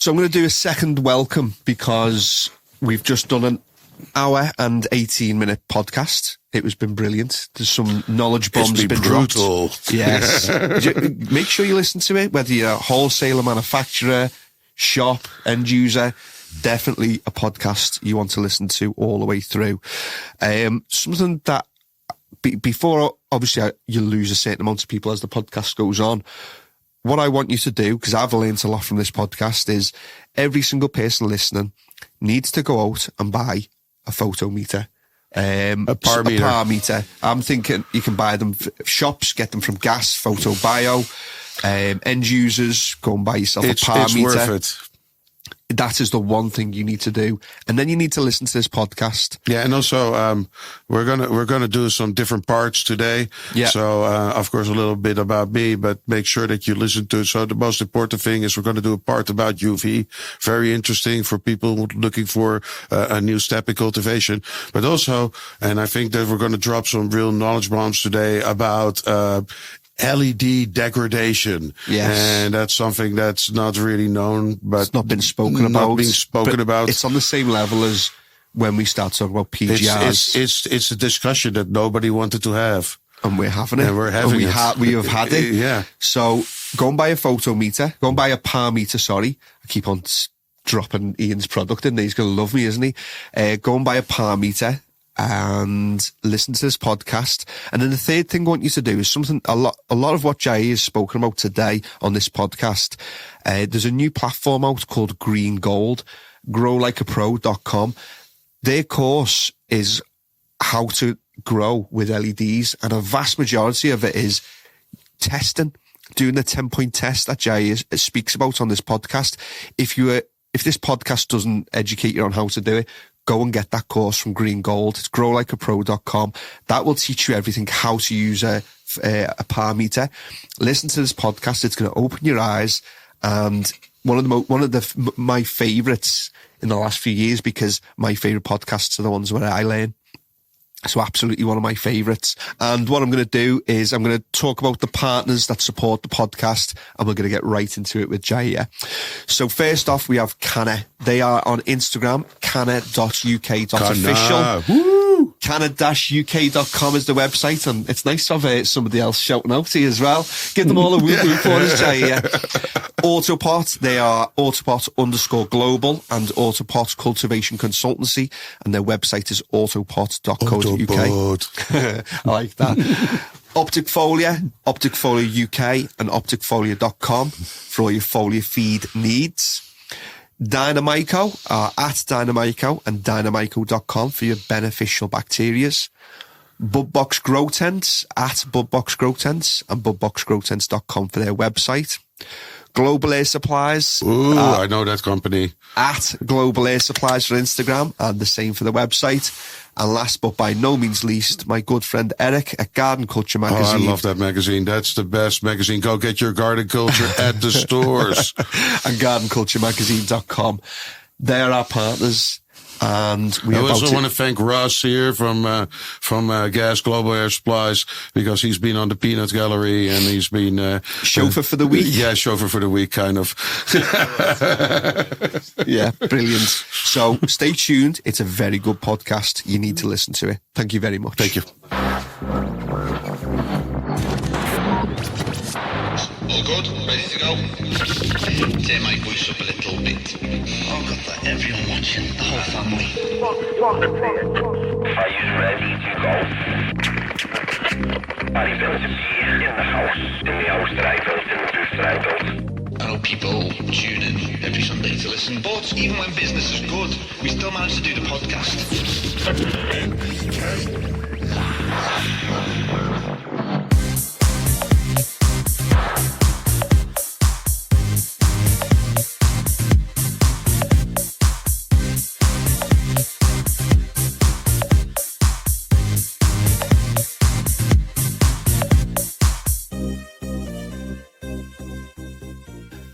So I'm going to do a second welcome because we've just done an hour and 18-minute podcast. It has been brilliant. There's some knowledge bombs been brutal. Dropped. Yes. Make sure you listen to it, whether you're a wholesaler, manufacturer, shop, end user. Definitely a podcast you want to listen to all the way through. Something that before, obviously, you lose a certain amount of people as the podcast goes on. What I want you to do, because I've learned a lot from this podcast, is every single person listening needs to go out and buy a photometer. A par meter. I'm thinking you can buy them shops, get them from Gas, Photo Bio, end users, go and buy yourself a par meter. It's worth it. That is the one thing you need to do, and then you need to listen to this podcast. Yeah, and also we're gonna do some different parts today. Yeah. So of course a little bit about me, but make sure that you listen to it. So the most important thing is we're going to do a part about UV. Very interesting for people looking for a new step in cultivation. But also, and I think that we're going to drop some real knowledge bombs today about LED degradation. Yes. And that's something that's not really known, but it's not been spoken about. About. It's on the same level as when we start talking about PGRs. It's a discussion that nobody wanted to have. And we're having it. And we're having it. We have had it. Yeah. So go and buy a photometer. Go and buy a par meter, sorry. I keep on dropping Ian's product in there. He's going to love me, isn't he? Go and buy a par meter and listen to this podcast. And then the third thing I want you to do is something a lot of what Jair has spoken about today on this podcast. There's a new platform out called Green Gold, growlikeapro.com. Their course is how to grow with LEDs, and a vast majority of it is testing, doing the 10-point test that Jair speaks about on this podcast. If this podcast doesn't educate you on how to do it, go and get that course from Green Gold. It's growlikeapro.com. That will teach you everything, how to use a par meter. Listen to this podcast. It's going to open your eyes. And one of my favorites in the last few years, because my favorite podcasts are the ones where I learn. So absolutely one of my favorites. And what I'm going to do is I'm going to talk about the partners that support the podcast, and we're going to get right into it with Jair. So first off, we have CANNA. They are on Instagram, canna.uk.official. Canna-uk.com is the website, and it's nice to have somebody else shouting out to you as well. Give them all a whoop-whoop for us, Jair. AutoPot, they are AutoPot_global and AutoPot Cultivation Consultancy, and their website is autopot.co.uk. I like that. Optic Foliar, Optic Foliar UK and opticfoliar.com for all your foliar feed needs. DynoMyco are at DynoMyco and DynoMyco.com for your beneficial bacterias. BudBox Grow Tents at BudBox Grow Tents and BudBoxGrowTents.com for their website. Global Air Supplies. Ooh, I know that company. At Global Air Supplies for Instagram, and the same for the website. And last but by no means least, my good friend Eric at Garden Culture Magazine. Oh, I love that magazine. That's the best magazine. Go get your garden culture at the stores. And gardenculturemagazine.com. They're our partners. And we also want to thank Russ here from Gas Global Air Supplies, because he's been on the Peanut Gallery and he's been chauffeur for the week. Yeah, chauffeur for the week, kind of. Yeah, brilliant. So stay tuned. It's a very good podcast. You need to listen to it. Thank you very much. Thank you. All good? Ready to go? Turn my voice up a little bit. Oh, God, for everyone watching, the whole family. Are you ready to go? Are you built in the house that I built, in the booth that I built? I know people tune in every Sunday to listen, but even when business is good, we still manage to do the podcast.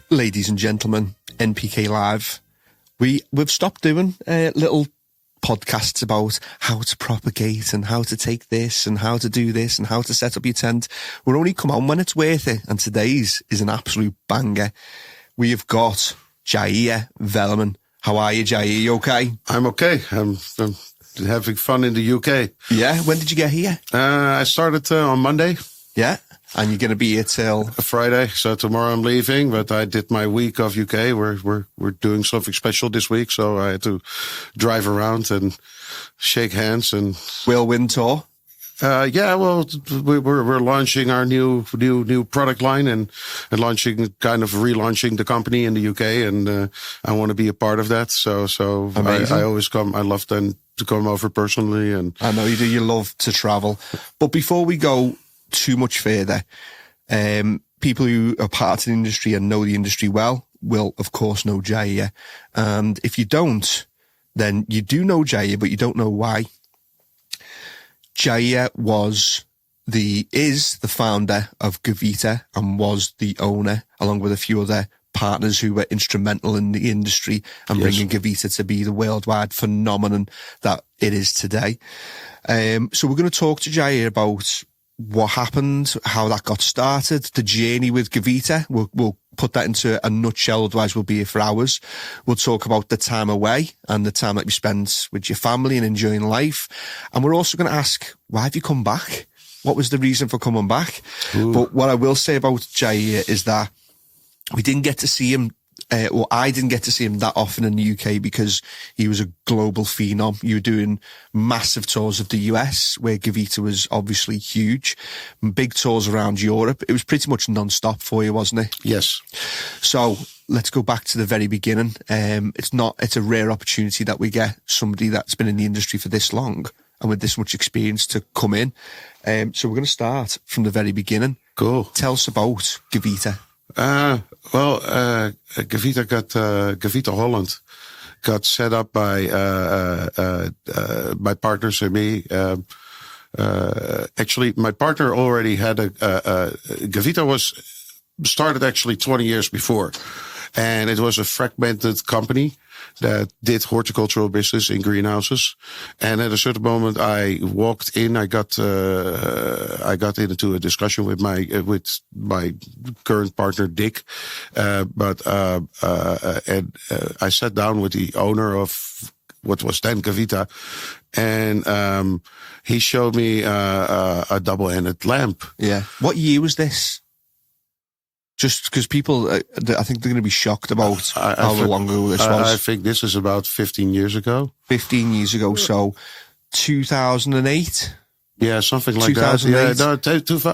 Ladies and gentlemen, NPK Live. We've stopped doing little podcasts about how to propagate and how to take this and how to do this and how to set up your tent. We're only come on when it's worth it, and today's is an absolute banger. We have got Jair Velleman. How are you, Jair? You okay? I'm okay. I'm having fun in the UK. Yeah? When did you get here? I started on Monday. Yeah? And you're going to be here till Friday. So tomorrow I'm leaving, but I did my week of UK. We're doing something special this week, so I had to drive around and shake hands and Whirlwind Tour. Well, we're launching our new product line and relaunching the company in the UK, and I want to be a part of that. So I always come. I love then to come over personally, and I know you do. You love to travel, but before we go too much further, people who are part of the industry and know the industry well will, of course, know Jair. And if you don't, then you do know Jair, but you don't know why. Jair is the founder of Gavita and was the owner, along with a few other partners who were instrumental in the industry and bringing Gavita to be the worldwide phenomenon that it is today. So we're going to talk to Jair about what happened, how that got started, the journey with Gavita. We'll put that into a nutshell, otherwise we'll be here for hours. We'll talk about the time away and the time that you spent with your family and enjoying life. And we're also going to ask, why have you come back? What was the reason for coming back? Ooh. But what I will say about Jair is that we didn't get to see him, I didn't get to see him that often in the UK because he was a global phenom. You were doing massive tours of the US, where Gavita was obviously huge, and big tours around Europe. It was pretty much non-stop for you, wasn't it? Yes. So let's go back to the very beginning. It's a rare opportunity that we get somebody that's been in the industry for this long and with this much experience to come in. So we're going to start from the very beginning. Cool. Tell us about Gavita. Gavita Holland got set up by partners and me. Actually, my partner already had Gavita was started actually 20 years before. And it was a fragmented company that did horticultural business in greenhouses. And at a certain moment, I walked in. I got into a discussion with my current partner Dick. I sat down with the owner of what was then Gavita, and he showed me a double-ended lamp. Yeah. What year was this? Just because people, I think they're going to be shocked about how long ago this was. I think this is about 15 years ago. 15 years ago, so 2008? Yeah, something like that.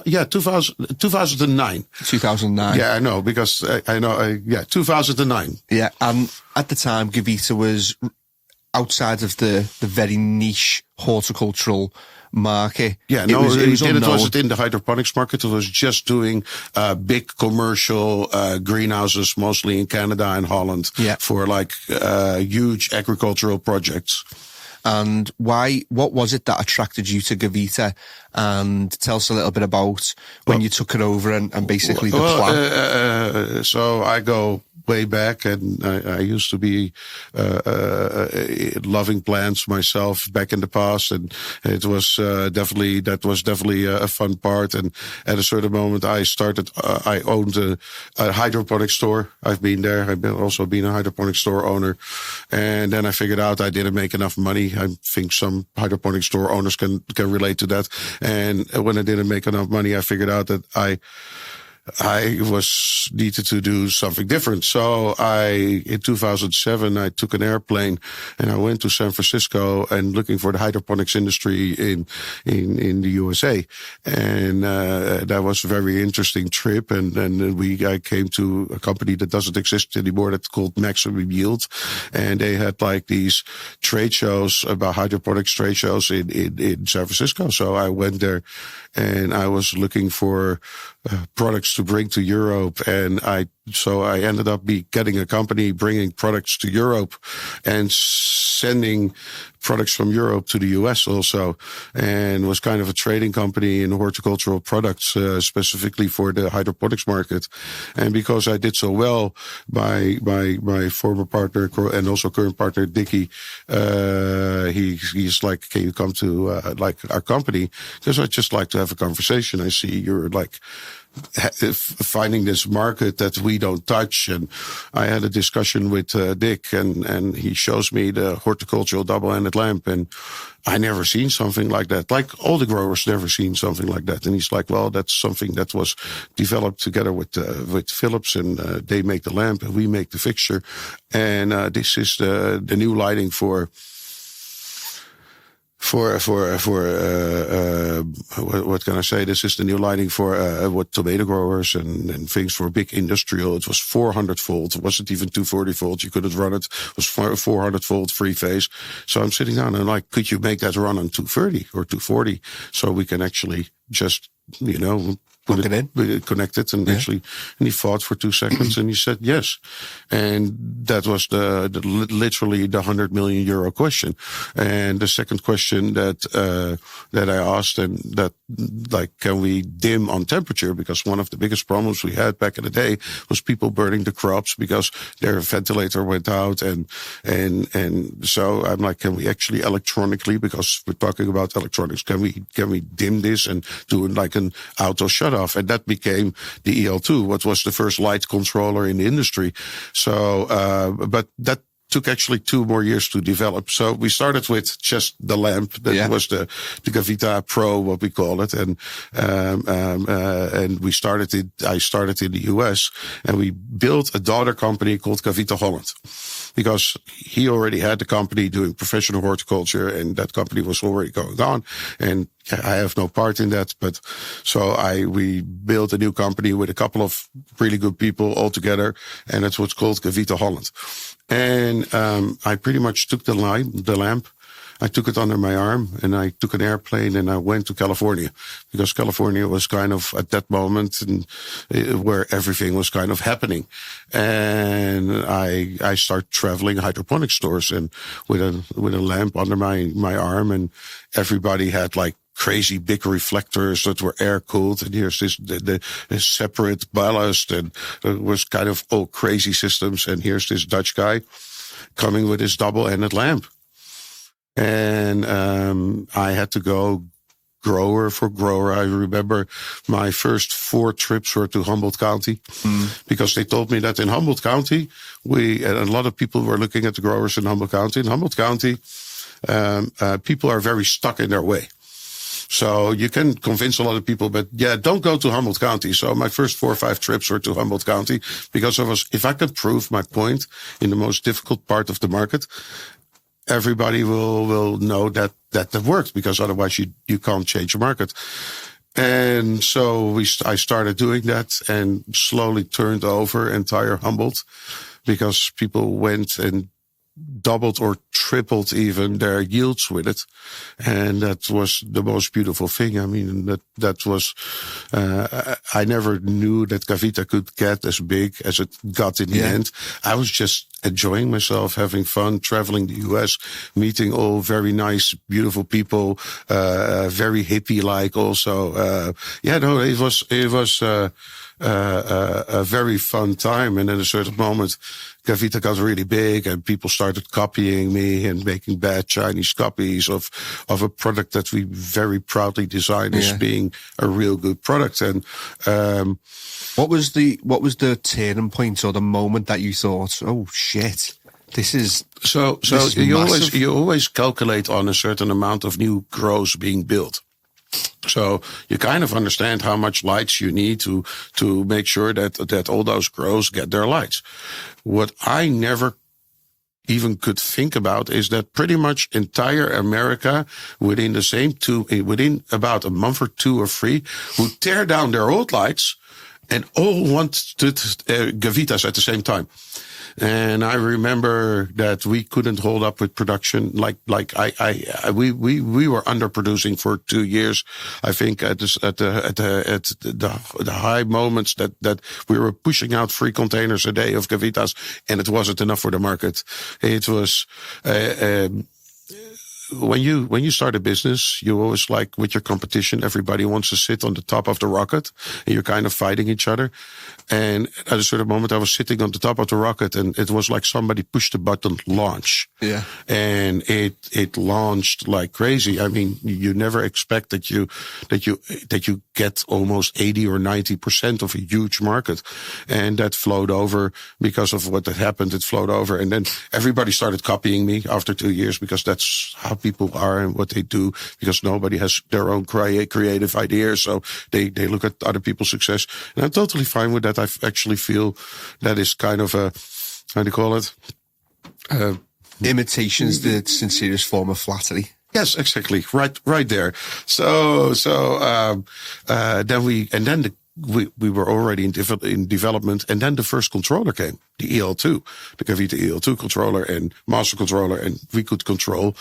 Yeah, 2009. 2009. Yeah, I know, because I know, 2009. Yeah, and at the time, Gavita was outside of the very niche horticultural market. Yeah, it wasn't in the hydroponics market. It was just doing big commercial greenhouses, mostly in Canada and Holland, for like huge agricultural projects. And what was it that attracted you to Gavita? And tell us a little bit about when you took it over and basically the plan. So I go way back, and I used to be loving plants myself back in the past, and it was definitely a fun part. And at a certain moment, I owned a hydroponic store. I've been there. I've also been a hydroponic store owner, and then I figured out I didn't make enough money. I think some hydroponic store owners can relate to that. And when I didn't make enough money, I figured out that I was needed to do something different. So in 2007, I took an airplane and I went to San Francisco and looking for the hydroponics industry in the USA. And, that was a very interesting trip. And I came to a company that doesn't exist anymore that's called Maximum Yield. And they had like these trade shows about hydroponics trade shows in San Francisco. So I went there and I was looking for products to bring to Europe, and so I ended up getting a company bringing products to Europe and sending products from Europe to the US also, and was kind of a trading company in horticultural products, specifically for the hydroponics market. And because I did so well, my former partner and also current partner, Dickie, he's like, can you come to, like our company? Because I'd just like to have a conversation. I see you're like finding this market that we don't touch. And I had a discussion with Dick, and he shows me the horticultural double-ended lamp, and I never seen something like that. Like all the growers never seen something like that. And he's like, well, that's something that was developed together with Philips, and they make the lamp and we make the fixture. And this is the new lighting for what can I say? This is the new lighting for what tomato growers and things for big industrial. It was 400 volt. It wasn't even 240 volt. You couldn't run it. It was 400 volt free phase. So I'm sitting down and like, could you make that run on 230 or 240 so we can actually just, put it in, connect it, and actually, and he thought for 2 seconds, and he said yes, and that was literally the €100 million question. And the second question that I asked, and that like, can we dim on temperature? Because one of the biggest problems we had back in the day was people burning the crops because their ventilator went out, and so I'm like, can we actually electronically, because we're talking about electronics, can we dim this and do like an auto shut off? And that became the EL2, what was the first light controller in the industry. So, but that took actually 2 more years to develop. So we started with just the lamp. That was the Gavita Pro, what we call it. And I started in the US, and we built a daughter company called Gavita Holland, because he already had the company doing professional horticulture, and that company was already going on. And I have no part in that, but so we built a new company with a couple of really good people all together, and it's what's called Gavita Holland. And I pretty much took the lamp, I took it under my arm, and I took an airplane, and I went to California, because California was kind of at that moment and where everything was kind of happening. And I started traveling hydroponic stores, and with a lamp under my arm, and everybody had like crazy big reflectors that were air cooled, and here's the separate ballast, and it was kind of all crazy systems. And here's this Dutch guy coming with his double-ended lamp. And I had to go grower for grower. I remember my first 4 trips were to Humboldt County, because they told me that in Humboldt County, and a lot of people were looking at the growers in Humboldt County. In Humboldt County, people are very stuck in their way. So you can convince a lot of people, but don't go to Humboldt County. So my first 4 or 5 trips were to Humboldt County, because if I can prove my point in the most difficult part of the market, everybody will know that works, because otherwise you can't change the market. And so I started doing that, and slowly turned over entire Humboldt, because people went and doubled or tripled even their yields with it. And that was the most beautiful thing. I mean, that was, I never knew that Gavita could get as big as it got in the end. I was just enjoying myself, having fun, traveling the US, meeting all very nice, beautiful people, very hippie-like also. It was a very fun time. And at a certain moment, Gavita got really big, and people started copying me and making bad Chinese copies of a product that we very proudly designed as being a real good product. And what was the turning point, or the moment that you thought, oh shit, this is you always calculate on a certain amount of new grows being built. So you kind of understand how much lights you need to make sure that all those grows get their lights. What I never even could think about is that pretty much entire America within about a month or 2 or 3 would tear down their old lights and all wanted Gavitas at the same time. And I remember that we couldn't hold up with production. We were underproducing for 2 years. I think at the high moments that we were pushing out 3 containers a day of Gavitas, and it wasn't enough for the market. It was, when you start a business, you always like with your competition, everybody wants to sit on the top of the rocket and you're kind of fighting each other. And at a certain moment I was sitting on the top of the rocket and it was like somebody pushed the button launch. Yeah. And it launched like crazy. I mean, you never expect that you get almost 80 or 90% of a huge market. And that flowed over because of what had happened. It flowed over. And then everybody started copying me after 2 years because that's how people are and what they do, because nobody has their own creative ideas. So they look at other people's success. And I'm totally fine with that. I actually feel that is kind of a, how do you call it? Imitation is the sincerest form of flattery. Yes, exactly. Right there. So then we were already in development, and then the first controller came, the EL2, the Gavita EL2 controller and master controller, and we could control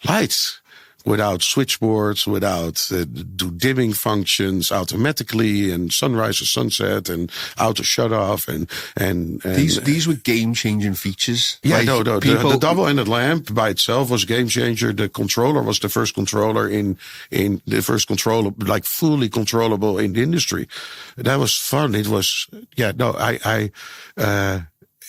lights without switchboards, without do dimming functions automatically, and sunrise or sunset, and auto shut off, and these were game changing features. Yeah, like the double-ended lamp by itself was game changer. The controller was the first controller in the first controller, like fully controllable in the industry. That was fun. It was,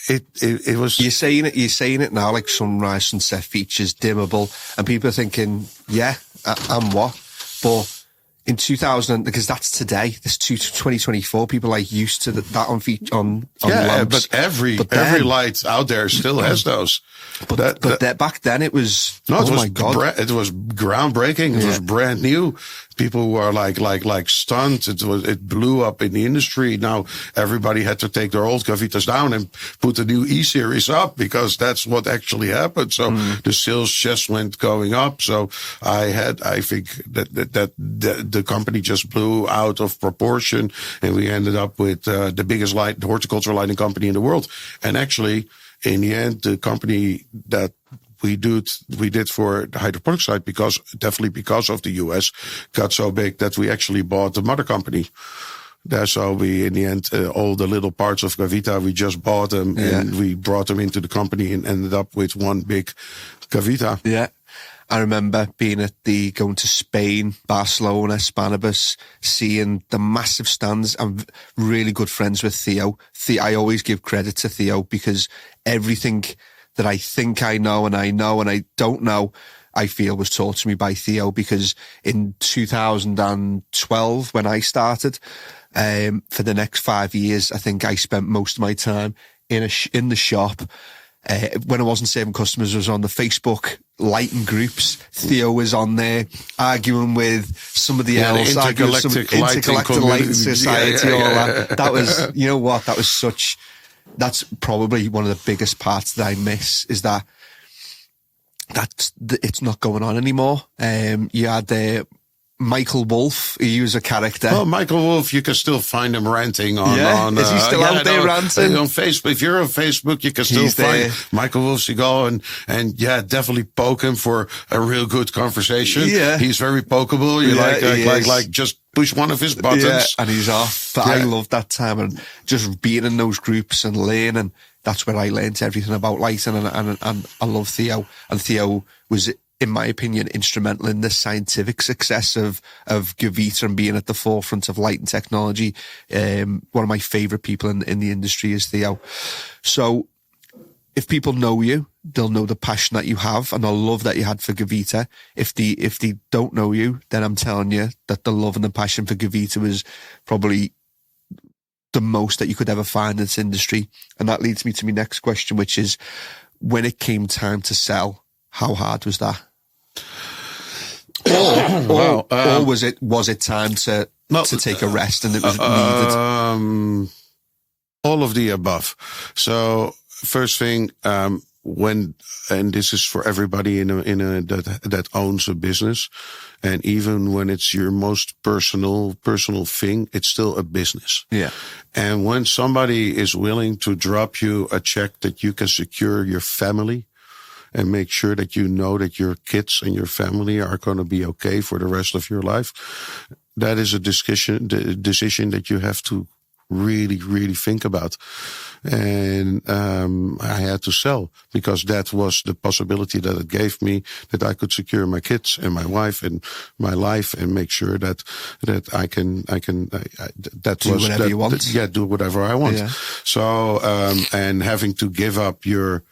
It was. You're saying it now, like sunrise, sunset features, dimmable, and people are thinking, yeah, and what? But in 2000, because that's today, this 2024, people are like used to that on lamps. But every light out there still has those. But back then it was, my God. It was groundbreaking. It was brand new. People were like stunned. It blew up in the industry. Now everybody had to take their old Gavitas down and put the new E series up, because that's what actually happened. So the sales just went going up. So I think that the company just blew out of proportion, and we ended up with the biggest horticultural lighting company in the world. And actually, in the end, the company that we did for the hydroponics side, definitely because of the US, got so big that we actually bought the mother company. So we, in the end, all the little parts of Gavita, we just bought them and we brought them into the company and ended up with one big Gavita. Yeah. I remember going to Spain, Barcelona, Spanibus, seeing the massive stands. I'm really good friends with Theo. I always give credit to Theo, because everything that I think I know and I don't know, I feel was taught to me by Theo, because in 2012, when I started, for the next 5 years, I think I spent most of my time in the shop. When I wasn't serving customers, I was on the Facebook lighting groups. Theo was on there arguing with somebody else, arguing with some Intergalactic Lighting Society, all that. That was, you know what, that's probably one of the biggest parts that I miss, is that it's not going on anymore. You had Michael Wolf, he was a character. Well, Michael Wolf, you can still find him ranting on. Is he still out there ranting? On Facebook. If you're on Facebook, you can still find Michael Wolf. You go and definitely poke him for a real good conversation. Yeah. He's very pokeable. You like just push one of his buttons. Yeah, and he's off. But I love that time, and just being in those groups and learning. That's where I learned everything about lighting, and I love Theo. And Theo was, in my opinion, instrumental in the scientific success of Gavita and being at the forefront of lighting technology. One of my favorite people in the industry is Theo. So if people know you, they'll know the passion that you have and the love that you had for Gavita. If they don't know you, then I'm telling you that the love and the passion for Gavita was probably the most that you could ever find in this industry. And that leads me to my next question, which is, when it came time to sell, how hard was that? Or was it time to take a rest and it was needed? All of the above. So first thing, and this is for everybody that owns a business, and even when it's your most personal thing, it's still a business. Yeah. And when somebody is willing to drop you a check that you can secure your family and make sure that you know that your kids and your family are going to be okay for the rest of your life, that is a decision that you have to really, really think about. And I had to sell because that was the possibility that it gave me, that I could secure my kids and my wife and my life and make sure that I can that do was whatever you want. Yeah, do whatever I want. Yeah. So and having to give up your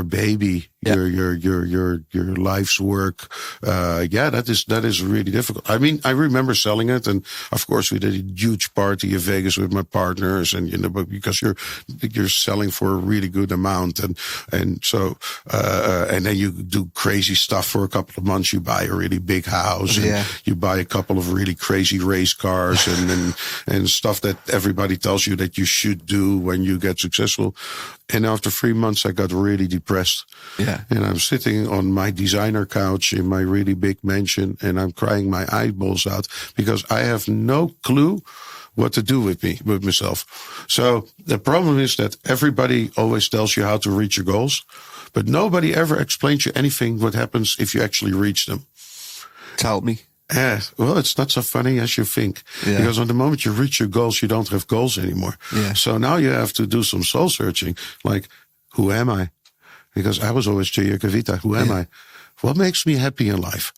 baby, your life's work. That is really difficult. I mean, I remember selling it, and of course we did a huge party in Vegas with my partners, and because you're selling for a really good amount, and so and then you do crazy stuff for a couple of months. You buy a really big house, and you buy a couple of really crazy race cars, and stuff that everybody tells you that you should do when you get successful. And after 3 months, I got really depressed. Yeah. And I'm sitting on my designer couch in my really big mansion, and I'm crying my eyeballs out because I have no clue what to do with myself. So the problem is that everybody always tells you how to reach your goals, but nobody ever explains you anything what happens if you actually reach them. Tell me. Well, it's not so funny as you think. Yeah. Because on the moment you reach your goals, you don't have goals anymore. Yeah. So now you have to do some soul searching. Like, who am I? Because I was always Jair Gavita. Who am I? What makes me happy in life?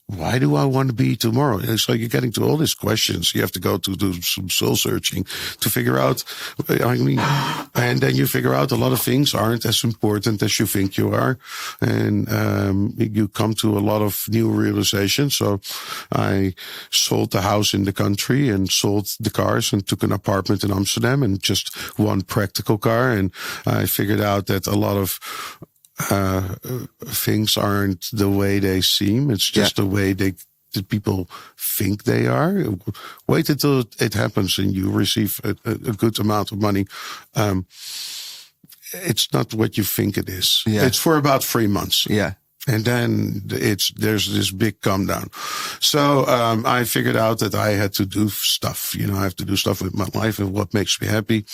Why do I want to be tomorrow? And so you're getting to all these questions. You have to go to do some soul searching to figure out, and then you figure out a lot of things aren't as important as you think you are. And, you come to a lot of new realizations. So I sold the house in the country and sold the cars and took an apartment in Amsterdam and just one practical car. And I figured out that a lot of things aren't the way they seem. It's just the way the people think they are. Wait until it happens and you receive a good amount of money. It's not what you think it is. Yeah. It's for about 3 months. Yeah. And then there's this big come down. So, I figured out that I had to do stuff, I have to do stuff with my life and what makes me happy.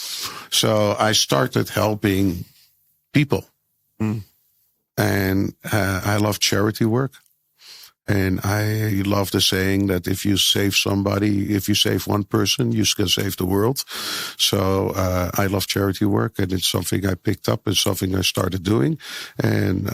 So I started helping people. And I love charity work. And I love the saying that if you save somebody, if you save one person, you can save the world. So I love charity work, and it's something I picked up. It's something I started doing, and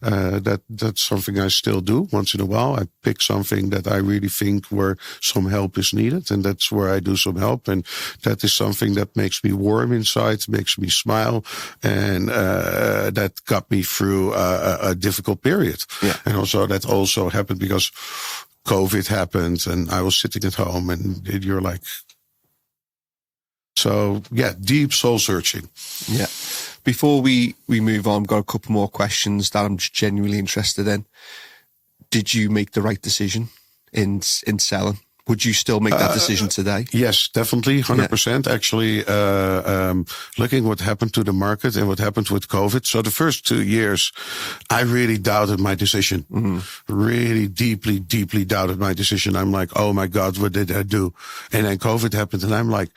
that's something I still do once in a while. I pick something that I really think where some help is needed, and that's where I do some help. And that is something that makes me warm inside, makes me smile, and that got me through a difficult period. Yeah. And also happened because COVID happened and I was sitting at home, and you're like, so deep soul searching. Yeah. Before we move on, I've got a couple more questions that I'm just genuinely interested in. Did you make the right decision in selling? Would you still make that decision today? Yes, definitely, 100%. Yeah. Actually, looking what happened to the market and what happened with COVID. So the first 2 years, I really doubted my decision. Mm-hmm. Really deeply, deeply doubted my decision. I'm like, oh my God, what did I do? And then COVID happened, and I'm like,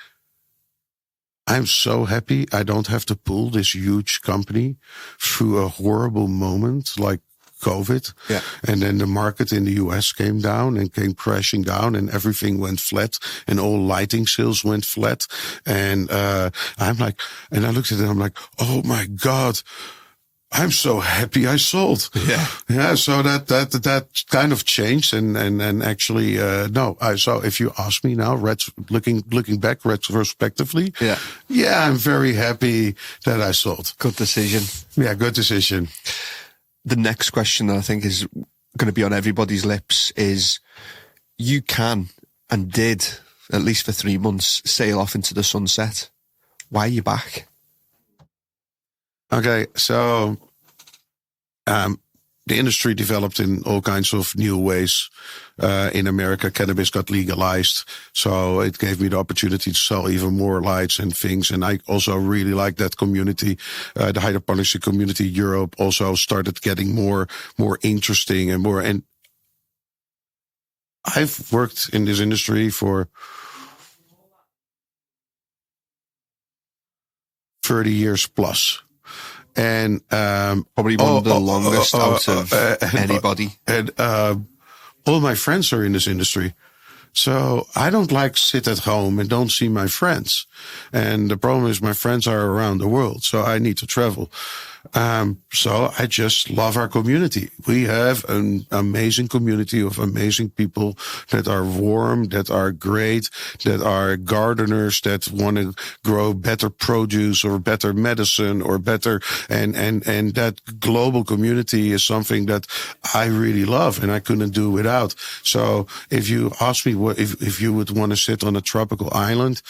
I'm so happy I don't have to pull this huge company through a horrible moment like COVID. Yeah. And then the market in the US came down and came crashing down, and everything went flat, and all lighting sales went flat. And I'm like, and I looked at it, I'm like, oh my God, I'm so happy I sold. Yeah. Yeah. So that kind of changed. And actually, so if you ask me now, looking back retrospectively, I'm very happy that I sold. Good decision. Yeah. Good decision. The next question that I think is going to be on everybody's lips is, you can and did, at least for 3 months, sail off into the sunset. Why are you back? Okay, so the industry developed in all kinds of new ways. In America, cannabis got legalized, so it gave me the opportunity to sell even more lights and things. And I also really like that community. The hydroponics community, Europe, also started getting more interesting and more. And I've worked in this industry for 30 years plus. And probably one of the longest out of anybody. And all my friends are in this industry. So I don't like sit at home and don't see my friends. And the problem is my friends are around the world, so I need to travel. So I just love our community. We have an amazing community of amazing people that are warm, that are great, that are gardeners that want to grow better produce or better medicine or better. And that global community is something that I really love and I couldn't do without. So if you ask me if you would want to sit on a tropical island,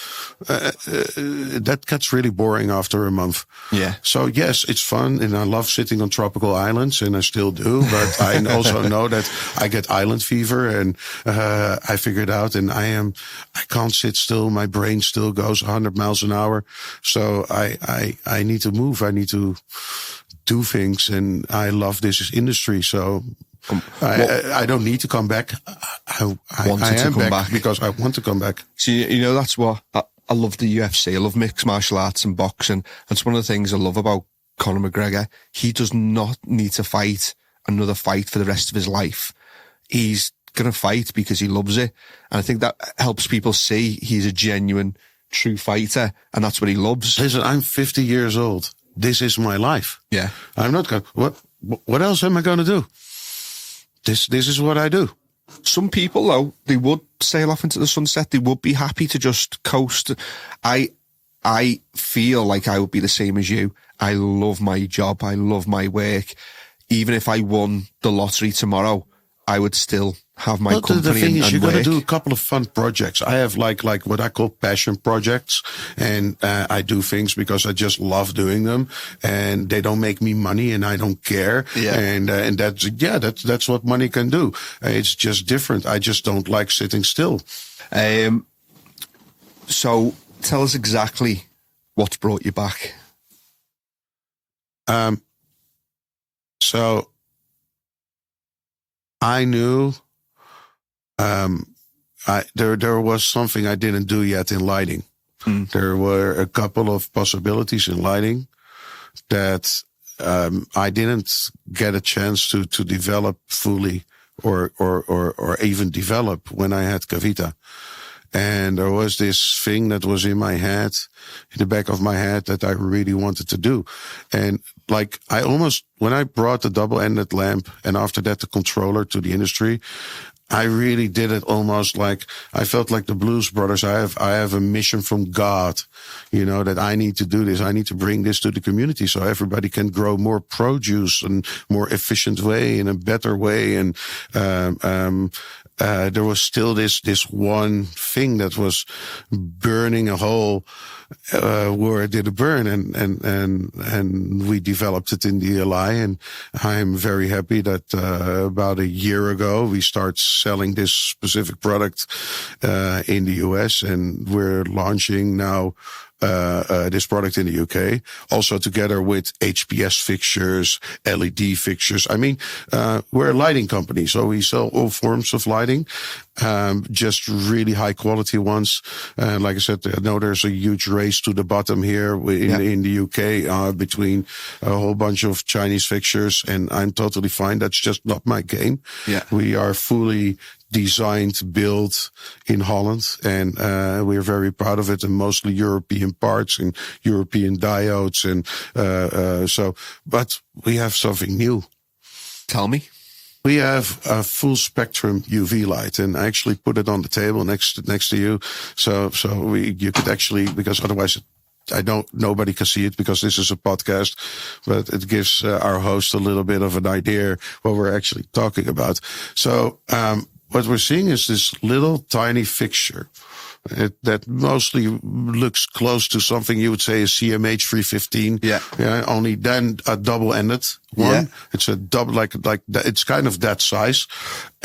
that gets really boring after a month. Yeah. So yes, it's fun. And I love sitting on tropical islands, and I still do. But I also know that I get island fever, and I figured out, and I can't sit still. My brain still goes 100 miles an hour. So I need to move. I need to do things, and I love this industry. So I don't need to come back. I am back because I want to come back. So, that's what I love the UFC. I love mixed martial arts and boxing. That's one of the things I love about Conor McGregor. He does not need to fight another fight for the rest of his life. He's going to fight because he loves it. And I think that helps people see he's a genuine, true fighter. And that's what he loves. Listen, I'm 50 years old. This is my life. Yeah. I'm not going, what else am I going to do? This is what I do. Some people, though, they would sail off into the sunset. They would be happy to just coast. I feel like I would be the same as you. I love my job. I love my work. Even if I won the lottery tomorrow, I would still have my company the thing is, you're going to do a work. couple of fun projects. I have like what I call passion projects, and I do things because I just love doing them, and they don't make me money, and I don't care. Yeah. And that's what money can do. It's just different. I just don't like sitting still. So tell us exactly what's brought you back. So I knew there was something I didn't do yet in lighting. There were a couple of possibilities in lighting that I didn't get a chance to develop fully or even develop when I had Gavita. And there was this thing that was in my head, in the back of my head, that I really wanted to do. And like, when I brought the double-ended lamp and after that the controller to the industry, I really did it almost like, I felt like the Blues Brothers. I have a mission from God, that I need to do this. I need to bring this to the community so everybody can grow more produce and more efficient way, in a better way. And, there was still this one thing that was burning a hole, where it did a burn, and we developed it in the LI, and I'm very happy that, about a year ago, we start selling this specific product, in the US, and we're launching now, this product in the UK, also together with HPS fixtures, LED fixtures. I mean, we're a lighting company, so we sell all forms of lighting, just really high quality ones. And like I said, I know there's a huge race to the bottom here in the UK, between a whole bunch of Chinese fixtures, and I'm totally fine. That's just not my game. Yeah. We are fully designed, built in Holland, and we're very proud of it, and mostly European parts and European diodes, and but we have something new. Tell me. We have a full spectrum UV light, and I actually put it on the table next to you, so you could actually, because otherwise nobody can see it because this is a podcast, but it gives our host a little bit of an idea what we're actually talking about. So, what we're seeing is this little tiny fixture that mostly looks close to something you would say a CMH 315. Yeah. Only then a double-ended one. Yeah. It's a double, it's kind of that size.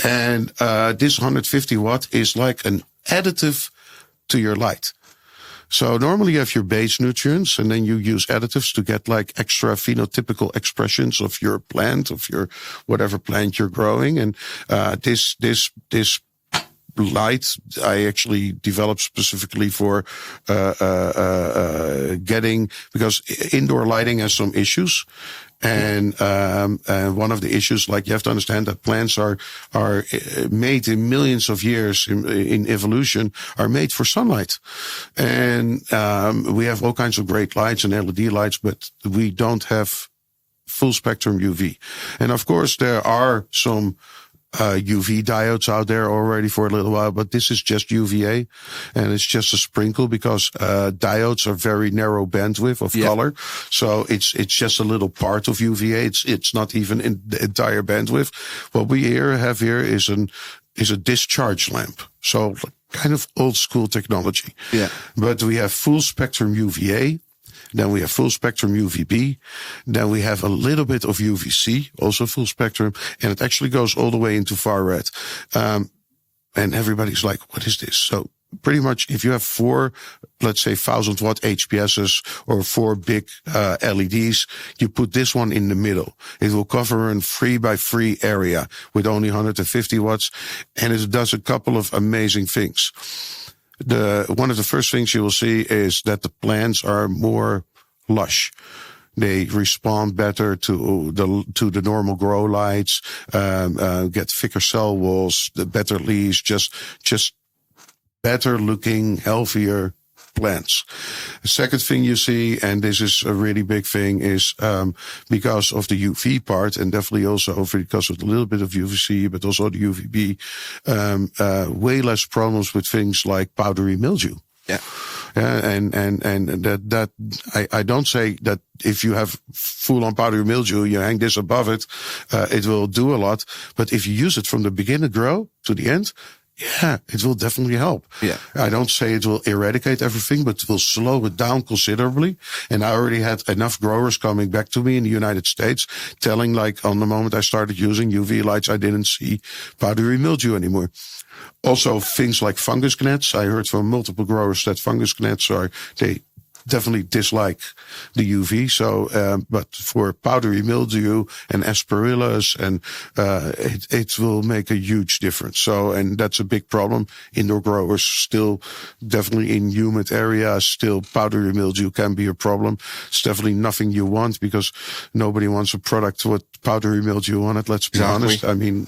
And, this 150 watt is like an additive to your light. So normally you have your base nutrients, and then you use additives to get like extra phenotypical expressions of your plant, of your whatever plant you're growing. And this light I actually developed specifically for getting, because indoor lighting has some issues. And one of the issues, like, you have to understand that plants are made in millions of years in evolution, are made for sunlight. And we have all kinds of great lights and LED lights, but we don't have full spectrum UV. And of course, there are some UV diodes out there already for a little while, but this is just UVA, and it's just a sprinkle because diodes are very narrow bandwidth of color, so it's just a little part of UVA. It's not even in the entire bandwidth. What we have here is a discharge lamp, so kind of old school technology. Yeah, but we have full spectrum UVA. Then we have full spectrum UVB. Then we have a little bit of UVC, also full spectrum. And it actually goes all the way into far red. And everybody's like, what is this? So pretty much if you have 4, let's say 1000 watt HPSs or 4 big LEDs, you put this one in the middle. It will cover a 3x3 area with only 150 watts. And it does a couple of amazing things. One of the first things you will see is that the plants are more lush. They respond better to the normal grow lights, get thicker cell walls, the better leaves, just better looking, healthier plants. The second thing you see, and this is a really big thing, is because of the UV part, and definitely also because of a little bit of UVC, but also the UVB, way less problems with things like powdery mildew. Yeah. And that I don't say that if you have full on powdery mildew, you hang this above it, it will do a lot. But if you use it from the beginning grow to the end, yeah, it will definitely help. Yeah. I don't say it will eradicate everything, but it will slow it down considerably. And I already had enough growers coming back to me in the United States telling, like, on the moment I started using UV lights, I didn't see powdery mildew anymore. Also, things like fungus gnats. I heard from multiple growers that fungus gnats they definitely dislike the UV. So, but for powdery mildew and asperillas, and it will make a huge difference. So, and that's a big problem. Indoor growers still, definitely in humid areas, still powdery mildew can be a problem. It's definitely nothing you want, because nobody wants a product with powdery mildew on it. Let's be honest. I mean,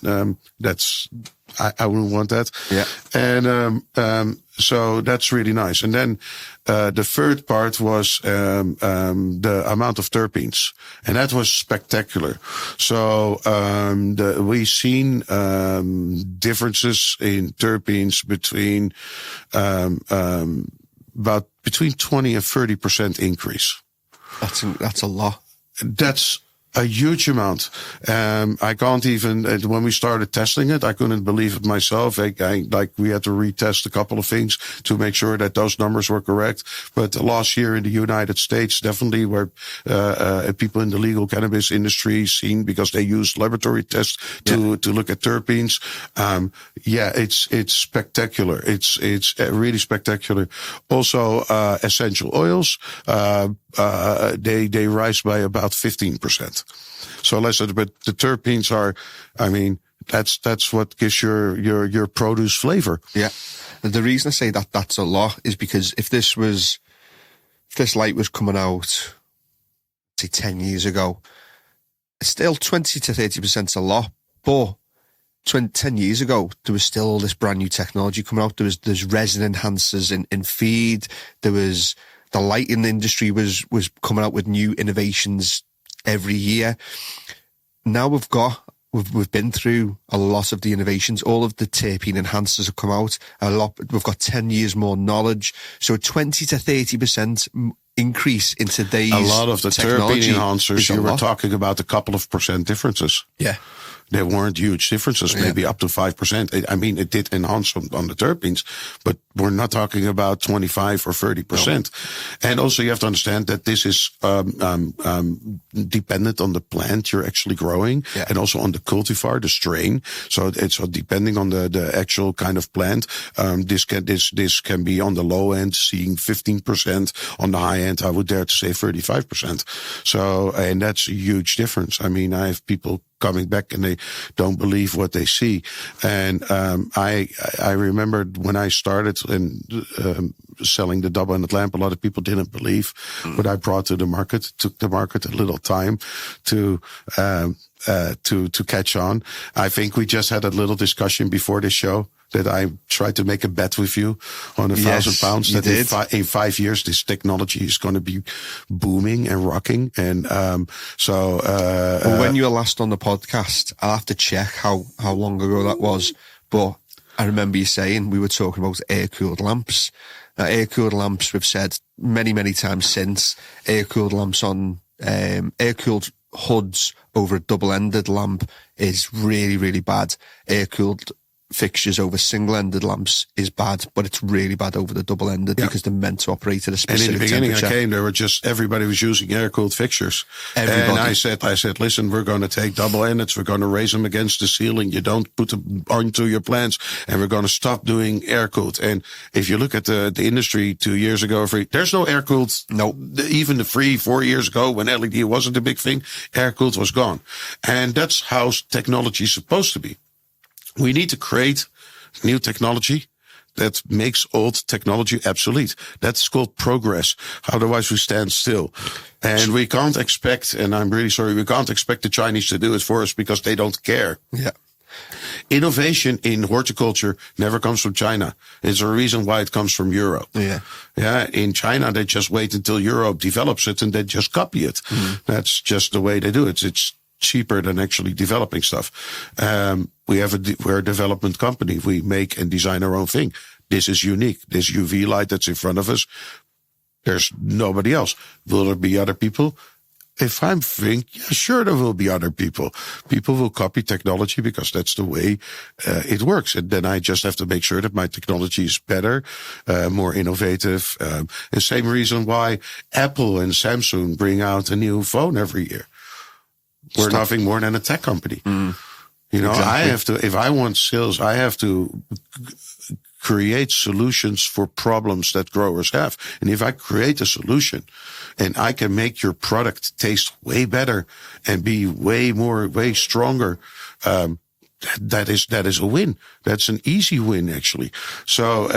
I wouldn't want that. Yeah. And, so that's really nice. And then, the third part was, the amount of terpenes, and that was spectacular. So, we've seen, differences in terpenes between, about between 20 and 30% increase. That's a lot. That's a huge amount. I can't even, when we started testing it, I couldn't believe it myself. We had to retest a couple of things to make sure that those numbers were correct. But last year in the United States, definitely where, people in the legal cannabis industry seen, because they used laboratory tests to look at terpenes. It's spectacular. It's really spectacular. Also, essential oils, they rise by about 15%. So listen, but the terpenes are, I mean, that's what gives your produce flavor. Yeah. And the reason I say that that's a lot is because if this light was coming out, say 10 years ago, still 20 to 30% is a lot, but 10 years ago, there was still all this brand new technology coming out. There's resin enhancers in feed. There was, the lighting industry was coming out with new innovations every year. Now we've been through a lot of the innovations. All of the terpene enhancers have come out a lot. We've got 10 years more knowledge. So 20 to 30% increase in today's a lot of the terpene enhancers, you were talking about a couple of percent differences. Yeah. There weren't huge differences, maybe up to 5%. I mean, it did enhance on the terpenes, but we're not talking about 25 or 30%. No. And also you have to understand that this is, dependent on the plant you're actually growing, and also on the cultivar, the strain. So it's depending on the actual kind of plant. This can be on the low end, seeing 15%. On the high end, I would dare to say 35%. So, and that's a huge difference. I mean, I have people coming back and they don't believe what they see. And I remember when I started selling the double-ended lamp, a lot of people didn't believe what I brought to the market. It took the market a little time to catch on. I think we just had a little discussion before the show that I tried to make a bet with you on £1,000 that in 5 years this technology is going to be booming and rocking. And well, when you were last on the podcast, I'll have to check how long ago that was. But I remember you saying we were talking about air-cooled lamps. Now, air-cooled lamps, we've said many, many times since, air-cooled lamps on air-cooled hoods over a double-ended lamp is really, really bad. Air-cooled fixtures over single-ended lamps is bad, but it's really bad over the double-ended because they're meant to operate at a specific temperature. And in the beginning temperature. I came, there were just, everybody was using air-cooled fixtures. Everybody. And I said, listen, we're going to take double-endeds, we're going to raise them against the ceiling. You don't put them onto your plants, and we're going to stop doing air-cooled. And if you look at the industry 2 years ago, there's no air-cooled. No. Even the 3-4 years ago when LED wasn't a big thing, air-cooled was gone. And that's how technology is supposed to be. We need to create new technology that makes old technology obsolete. That's called progress. Otherwise we stand still. And we can't expect, and I'm really sorry, we can't expect the Chinese to do it for us because they don't care. Yeah. Innovation in horticulture never comes from China. There's a reason why it comes from Europe. Yeah. Yeah. In China, they just wait until Europe develops it and they just copy it. That's just the way they do it. It's cheaper than actually developing stuff. We're a development company. We make and design our own thing. This is unique. This UV light that's in front of us, there's nobody else. Will there be other people? If I'm thinking, yeah, sure, there will be other people. People will copy technology because that's the way it works. And then I just have to make sure that my technology is better, more innovative. The same reason why Apple and Samsung bring out a new phone every year. We're nothing more than a tech company. You know, exactly. I have to, if I want sales, I have to create solutions for problems that growers have. And if I create a solution and I can make your product taste way better and be way stronger, that is a win. That's an easy win, actually. So,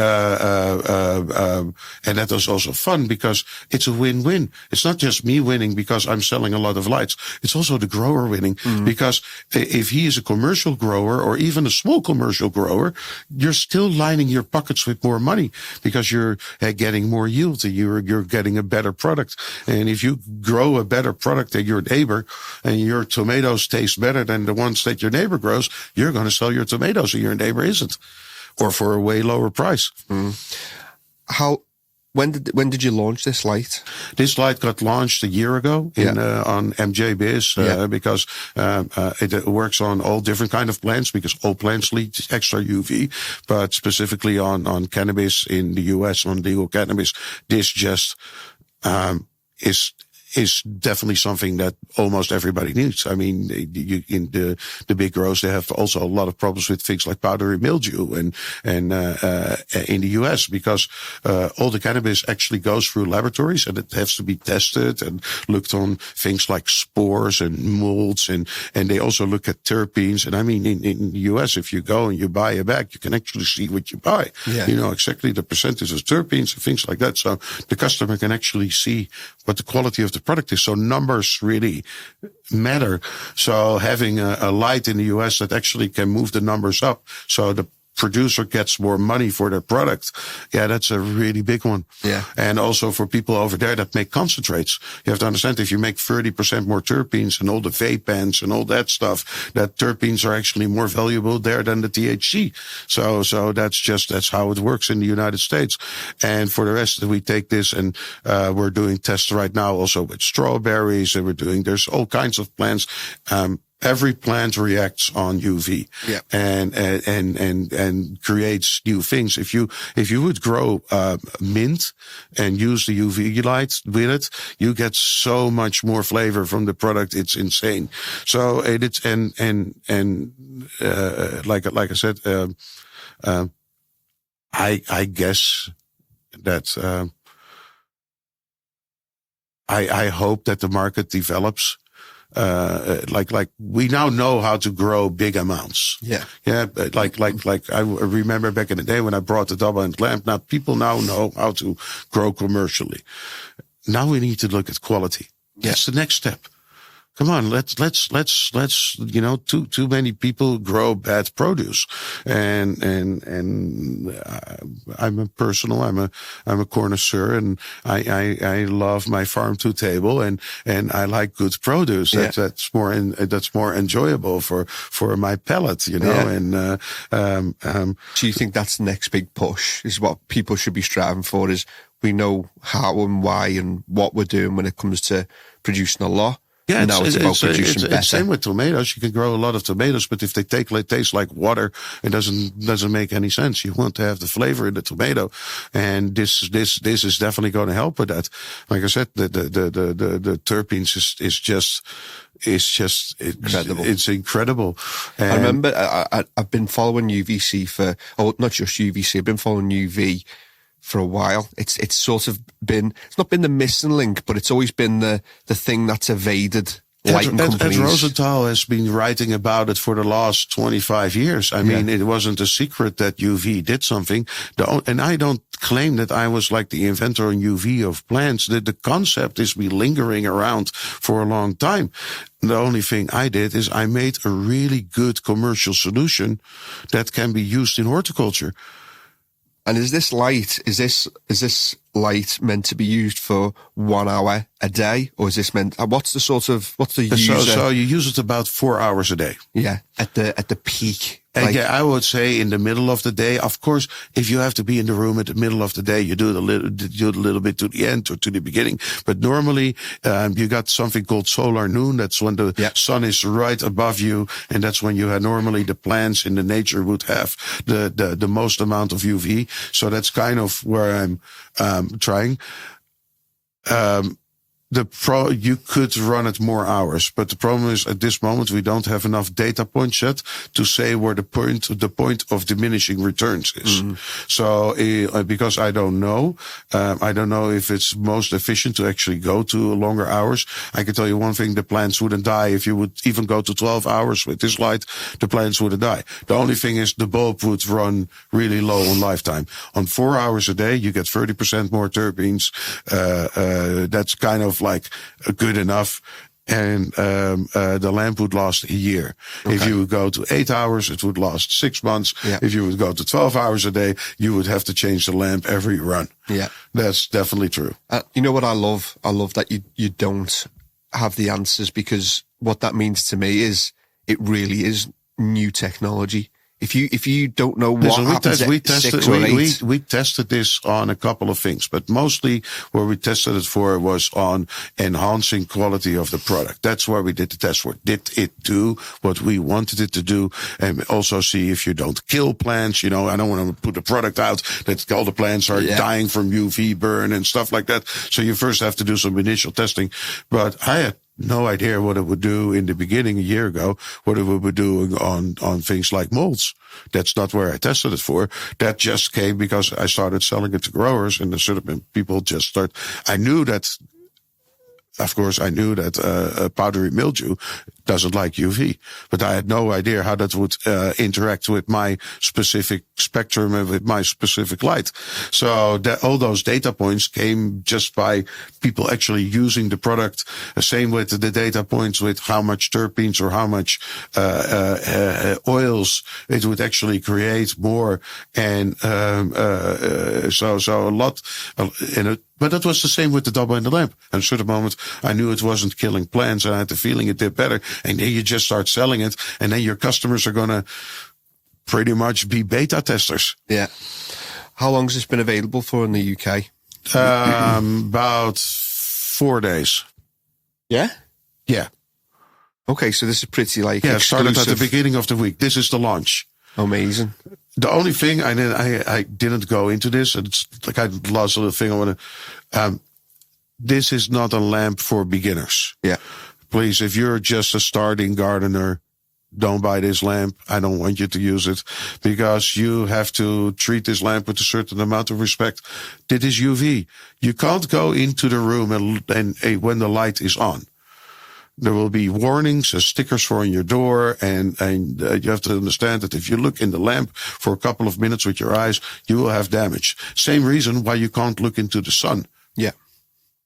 and that is also fun because it's a win-win. It's not just me winning because I'm selling a lot of lights. It's also the grower winning because if he is a commercial grower or even a small commercial grower, you're still lining your pockets with more money because you're getting more yield and you're getting a better product. And if you grow a better product than your neighbor and your tomatoes taste better than the ones that your neighbor grows, you're going to sell your tomatoes and your neighbor isn't, or for a way lower price. When did you launch this light? This light got launched a year ago on MJ Biz because it works on all different kind of plants because all plants need extra UV, but specifically on cannabis in the US, on legal cannabis, this just is definitely something that almost everybody needs. I mean, in the big grows, they have also a lot of problems with things like powdery mildew and in the US because all the cannabis actually goes through laboratories and it has to be tested and looked on things like spores and molds and they also look at terpenes. And I mean, in the US, if you go and you buy a bag, you can actually see what you buy. Yeah. You know exactly the percentage of terpenes and things like that. So the customer can actually see what the quality of the product is. So numbers really matter. So having a light in the US that actually can move the numbers up so the producer gets more money for their product. Yeah, that's a really big one. Yeah. And also for people over there that make concentrates. You have to understand if you make 30% more terpenes and all the vape pens and all that stuff, that terpenes are actually more valuable there than the THC. So that's how it works in the United States. And for the rest, we take this and, we're doing tests right now also with strawberries and there's all kinds of plants. Every plant reacts on UV and creates new things. If you would grow, mint and use the UV light with it, you get so much more flavor from the product. It's insane. So it's, like I said, I guess that, I hope that the market develops like we now know how to grow big amounts. Yeah. Yeah. Like I remember back in the day when I brought the double-ended lamp. Now people now know how to grow commercially. Now we need to look at quality. Yeah. That's the next step. Come on, let's, too many people grow bad produce. And I'm a connoisseur and I love my farm to table and I like good produce. Yeah. That's more enjoyable for my palate, Yeah. and, Do you think that's the next big push is what people should be striving for is we know how and why and what we're doing when it comes to producing a lot. Yeah, now it's about producing better. It's same with tomatoes. You can grow a lot of tomatoes, but if they taste like water, it doesn't make any sense. You want to have the flavor in the tomato, and this is definitely going to help with that. Like I said, the terpenes is just incredible. It's incredible. And I remember I've been following UVC not just UVC. I've been following UV for a while. It's sort of been, it's not been the missing link, but it's always been the thing that's evaded lighting companies. Ed Rosenthal has been writing about it for the last 25 years. I mean, it wasn't a secret that UV did something. And I don't claim that I was like the inventor on UV of plants. The concept has been lingering around for a long time. The only thing I did is I made a really good commercial solution that can be used in horticulture. And is this light meant to be used for 1 hour a day, or is this what's the user? So you use it about 4 hours a day. Yeah, at the peak. And I would say in the middle of the day. Of course, if you have to be in the room at the middle of the day, you do it a little bit to the end or to the beginning. But normally, you got something called solar noon. That's when the sun is right above you, and that's when you have normally the plants in the nature would have the most amount of UV. So that's kind of where I'm trying. You could run it more hours, but the problem is at this moment we don't have enough data points yet to say where the point of diminishing returns is. Mm-hmm. So because I don't know if it's most efficient to actually go to longer hours. I can tell you one thing: the plants wouldn't die if you would even go to 12 hours with this light. The plants wouldn't die. The only thing is the bulb would run really low on lifetime. On 4 hours a day, you get 30% more terpenes. That's kind of like good enough, and the lamp would last a year. Okay. If you would go to 8 hours, it would last 6 months. Yeah. If you would go to 12 hours a day, you would have to change the lamp every run. Yeah, that's definitely true. You know what I love? I love that you don't have the answers, because what that means to me is it really is new technology. If you don't know what happens at 6 or 8. We tested this on a couple of things, but mostly where we tested it for was on enhancing quality of the product. That's where we did the test for. Did it do what we wanted it to do? And also see if you don't kill plants. I don't want to put a product out that all the plants are dying from UV burn and stuff like that. So you first have to do some initial testing. But I had no idea what it would do in the beginning a year ago, what it would be doing on things like molds. That's not where I tested it for. That just came because I started selling it to growers, and certain people just start. I knew that powdery mildew doesn't like UV, but I had no idea how that would interact with my specific spectrum and with my specific light. So all those data points came just by people actually using the product. Same with the data points with how much terpenes or how much oils it would actually create more, and so a lot in it. But that was the same with the double-ended lamp. At a certain moment, I knew it wasn't killing plants, and I had the feeling it did better. And then you just start selling it, and then your customers are going to pretty much be beta testers. Yeah. How long has this been available for in the UK? About 4 days. Yeah? Yeah. Okay, so this is pretty exclusive. Started at the beginning of the week. This is the launch. Amazing. The only thing I didn't go into this, and it's like I lost a little thing I want to. This is not a lamp for beginners. Yeah. Please, if you're just a starting gardener, don't buy this lamp. I don't want you to use it, because you have to treat this lamp with a certain amount of respect. This is UV. You can't go into the room and when the light is on. There will be warnings, stickers for on your door, and you have to understand that if you look in the lamp for a couple of minutes with your eyes, you will have damage. Same reason why you can't look into the sun. Yeah.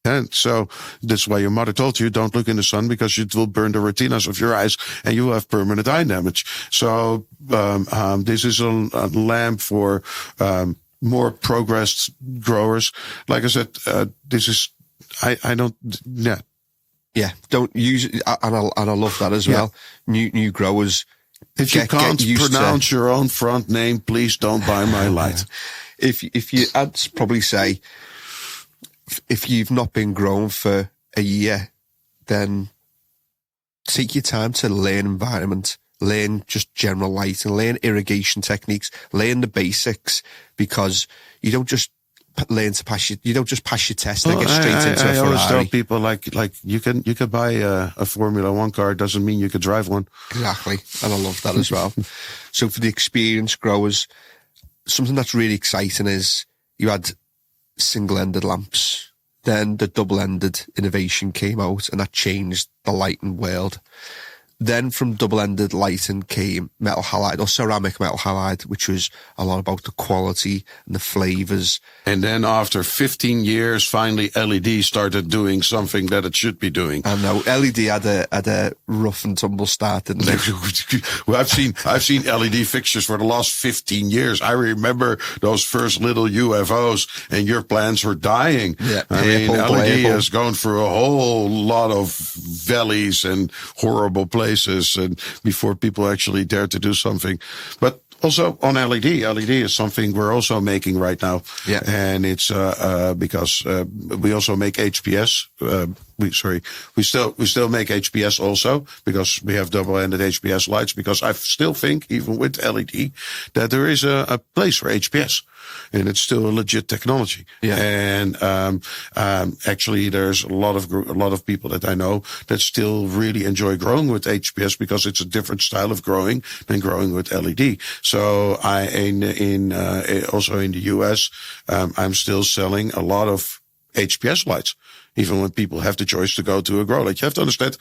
And so that's why your mother told you don't look in the sun, because it will burn the retinas of your eyes and you will have permanent eye damage. So this is a lamp for more progressed growers. Like I said, this is I don't Yeah, don't use it, and I love that as well. New growers. If you can't pronounce your own front name, please don't buy my light. If you, I'd probably say, if you've not been grown for a year, then take your time to learn environment, learn just general lighting, learn irrigation techniques, learn the basics, because you don't just learn to pass you don't just pass your test and get straight into a Ferrari. I always tell people like you can buy a Formula One car, doesn't mean you can drive one. Exactly, and I love that as well. So for the experienced growers, something that's really exciting is you had single-ended lamps, then the double-ended innovation came out, and that changed the lighting world. Then from double-ended lighting came metal halide, or ceramic metal halide, which was a lot about the quality and the flavors. And then after 15 years, finally LED started doing something that it should be doing. I know LED had a rough and tumble start, didn't it? Well, I've seen LED fixtures for the last 15 years. I remember those first little UFOs, and your plants were dying. Yeah, I mean, LED has gone through a whole lot of valleys and horrible places, and before people actually dare to do something. But also on LED is something we're also making right now. Yeah. And it's, because, we also make HPS. We still make HPS also, because we have double-ended HPS lights, because I still think, even with LED, that there is a place for HPS. And it's still a legit technology. Yeah. And, actually there's a lot of people that I know that still really enjoy growing with HPS, because it's a different style of growing than growing with LED. So also in the US, I'm still selling a lot of HPS lights, even when people have the choice to go to a grow light. You have to understand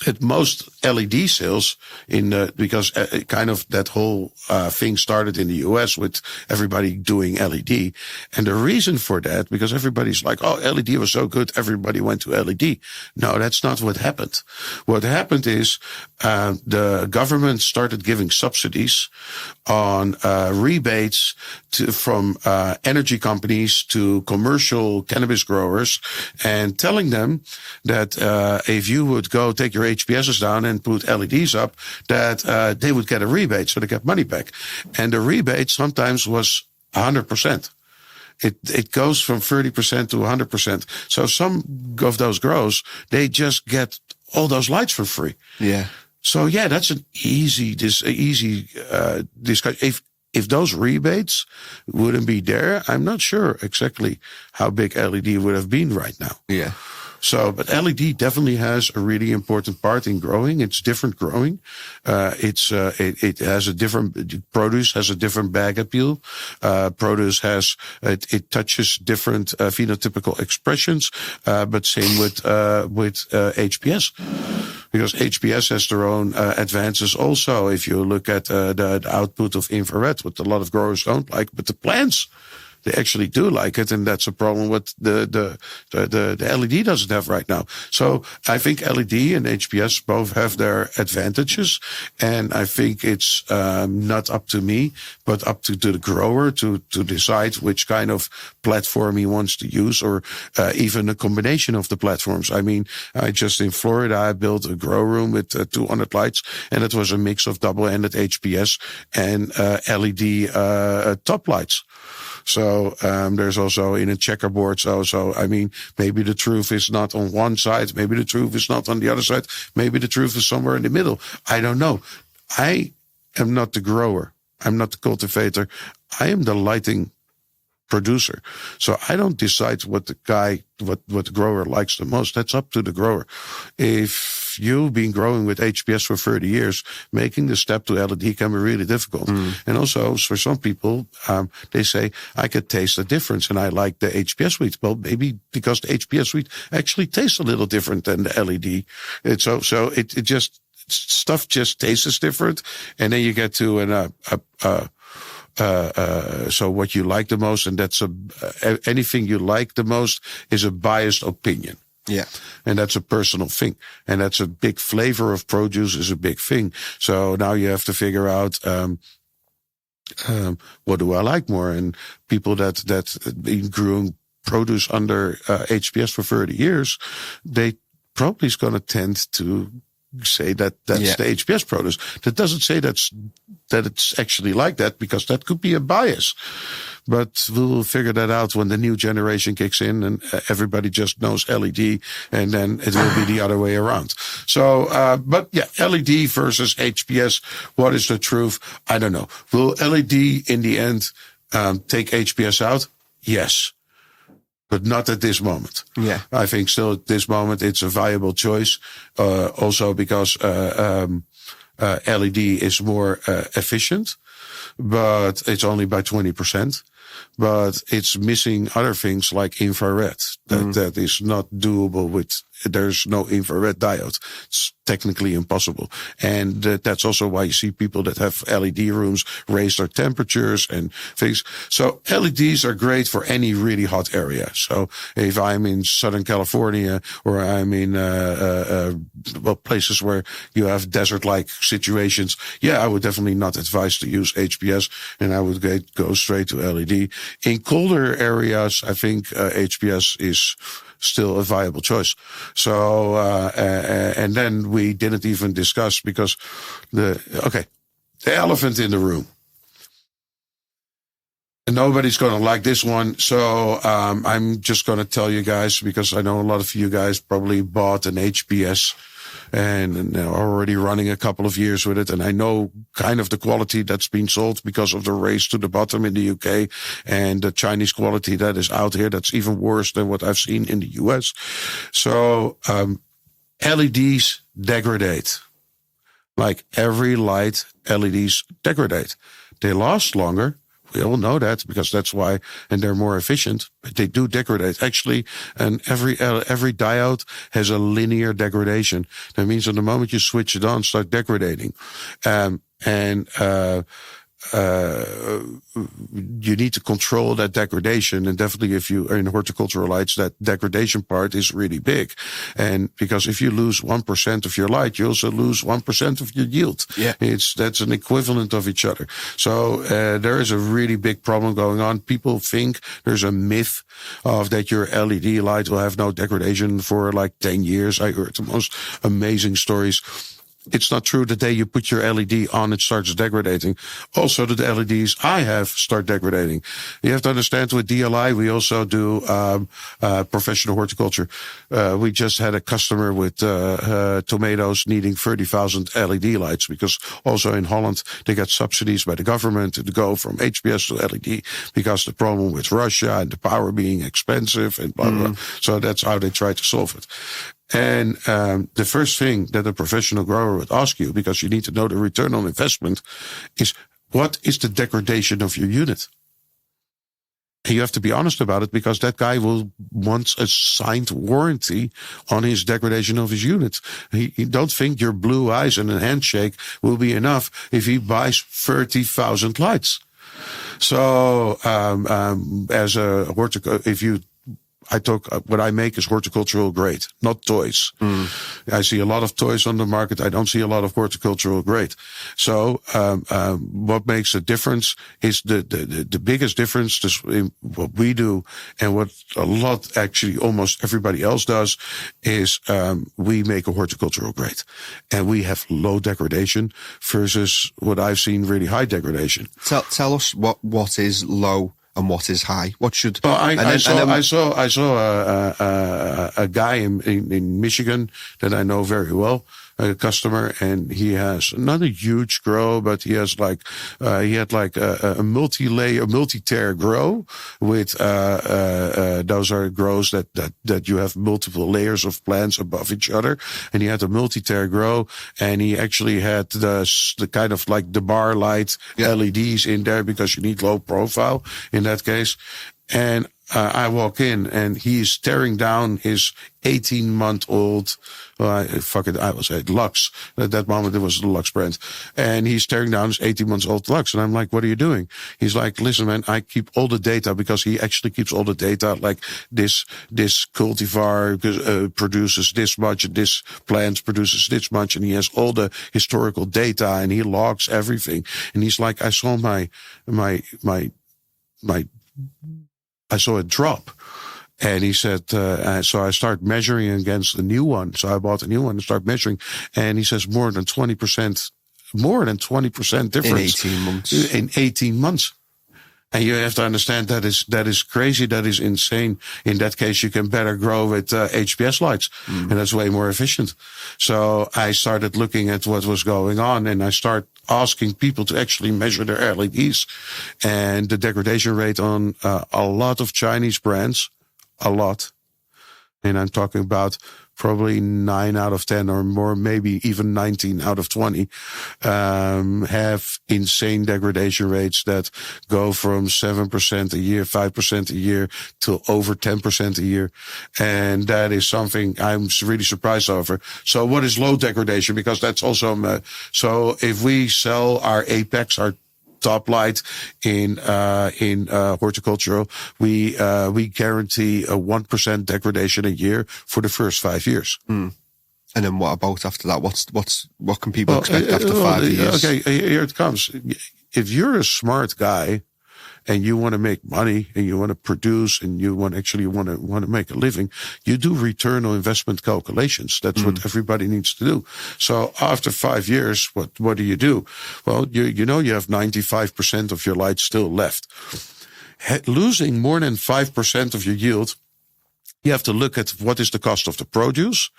that most LED sales because kind of that whole thing started in the US with everybody doing LED. And the reason for that, because everybody's like, oh, LED was so good, everybody went to LED. No, that's not what happened. What happened is the government started giving subsidies on rebates from energy companies to commercial cannabis growers, and telling them that if you would go take your HPSs down and put LEDs up, that they would get a rebate, so they get money back. And the rebate sometimes was 100%. It goes from 30% to 100%. So some of those grows, they just get all those lights for free. Yeah. So yeah, that's an easy discussion. If those rebates wouldn't be there, I'm not sure exactly how big LED would have been right now. Yeah. So, but LED definitely has a really important part in growing. It's different growing. It has a different, produce has a different bag appeal. Produce has, it touches different, phenotypical expressions. But same with HPS. Because HPS has their own, advances also. If you look at, the output of infrared, what a lot of growers don't like, but the plants, they actually do like it, and that's a problem what the LED doesn't have right now. So I think LED and HPS both have their advantages, and I think it's not up to me, but up to the grower to decide which kind of platform he wants to use, or even a combination of the platforms. I mean, in Florida, I built a grow room with 200 lights, and it was a mix of double-ended HPS and LED top lights. So, there's also in a checkerboard. So, I mean, maybe the truth is not on one side. Maybe the truth is not on the other side. Maybe the truth is somewhere in the middle. I don't know. I am not the grower. I'm not the cultivator. I am the lighting producer. So I don't decide what the grower likes the most. That's up to the grower. If if you've been growing with HPS for 30 years, making the step to LED can be really difficult. And also for some people, they say, I could taste the difference and I like the HPS suite. Well, maybe because the HPS suite actually tastes a little different than the LED. Stuff just tastes different. And then you get to so what you like the most, and that's anything you like the most is a biased opinion. Yeah. And that's a personal thing. And that's a big flavor of produce is a big thing. So now you have to figure out, what do I like more? And people that been growing produce under HPS for 30 years, they probably is going to tend to say that's the HPS produce. That doesn't say that it's actually like that, because that could be a bias. But we'll figure that out when the new generation kicks in and everybody just knows LED, and then it will be the other way around. So, but yeah, LED versus HPS. What is the truth? I don't know. Will LED in the end take HPS out? Yes. But not at this moment. Yeah. I think still at this moment it's a viable choice. Also because LED is more efficient, but it's only by 20%. But it's missing other things like infrared. That is not doable with, there's no infrared diode. It's technically impossible. And that's also why you see people that have LED rooms raise their temperatures and things. So LEDs are great for any really hot area. So if I'm in Southern California or I'm in, places where you have desert-like situations, I would definitely not advise to use HPS, and I would go straight to LED. In colder areas, I think HPS is still a viable choice. So, and then we didn't even discuss, because the elephant in the room. And nobody's going to like this one. So, I'm just going to tell you guys, because I know a lot of you guys probably bought an HPS and are already running a couple of years with it. And I know kind of the quality that's been sold because of the race to the bottom in the UK, and the Chinese quality that is out here. That's even worse than what I've seen in the US. So, LEDs degrade. Like every light, LEDs degrade. They last longer. We all know that, because that's why, and they're more efficient, but they do degrade. Actually, and every diode has a linear degradation. That means at the moment you switch it on, start degrading. You need to control that degradation. And definitely if you are in horticultural lights, that degradation part is really big. And because if you lose 1% of your light, you also lose 1% of your yield. Yeah. That's an equivalent of each other. So, there is a really big problem going on. People think there's a myth of that your LED light will have no degradation for like 10 years. I heard the most amazing stories. It's not true. The day you put your LED on, it starts degrading. Also, the LEDs I have start degrading. You have to understand, with DLI, we also do professional horticulture. We just had a customer with tomatoes needing 30,000 LED lights, because also in Holland, they got subsidies by the government to go from HPS to LED, because the problem with Russia and the power being expensive and blah, blah. So that's how they try to solve it. And the first thing that a professional grower would ask you, because you need to know the return on investment, is what is the degradation of your unit? And you have to be honest about it, because that guy will want a signed warranty on his degradation of his unit. He don't think your blue eyes and a handshake will be enough if he buys 30,000 lights. So, as a horticulture, what I make is horticultural grade, not toys. I see a lot of toys on the market. I don't see a lot of horticultural grade. So, what makes a difference is the biggest difference in what we do and what almost everybody else does is, we make a horticultural grade, and we have low degradation versus what I've seen really high degradation. Tell us what is low and what is high. What should? Well, I saw a guy in Michigan that I know very well, customer, and he has not a huge grow, but he has he had a multi-tear grow with, those are grows that you have multiple layers of plants above each other. And he had a multi-tear grow, and he actually had the kind of like the bar light LEDs in there because you need low profile in that case. And I walk in, and he's tearing down his 18-month-old, I was at Lux. At that moment, it was the Lux brand. And he's tearing down his 18-month-old Lux. And I'm like, what are you doing? He's like, listen, man, I keep all the data, because he actually keeps all the data. Like this cultivar produces this much, and this plant produces this much. And he has all the historical data, and he logs everything. And he's like, I saw I saw it drop. And he said, so I start measuring against the new one. So I bought a new one and start measuring. And he says more than 20% difference. In 18 months. And you have to understand that is crazy. That is insane. In that case, you can better grow with HPS lights. And that's way more efficient. So I started looking at what was going on, and I start asking people to actually measure their LEDs, and the degradation rate on a lot of Chinese brands, and I'm talking about probably 9 out of 10 or more, maybe even 19 out of 20, have insane degradation rates that go from 7% a year, 5% a year to over 10% a year. And that is something I'm really surprised over. So what is low degradation? Because that's also, so if we sell our Apex, our top light in horticultural, we guarantee a 1% degradation a year for the first 5 years. And then what about after that? What can people expect after 5 years? Okay, here it comes. If you're a smart guy and you want to make money and you want to produce and you want to make a living, you do return on investment calculations. That's what everybody needs to do. So after 5 years, what do you do? Well, you have 95% of your light still left. Losing more than 5% of your yield, you have to look at what is the cost of the produce,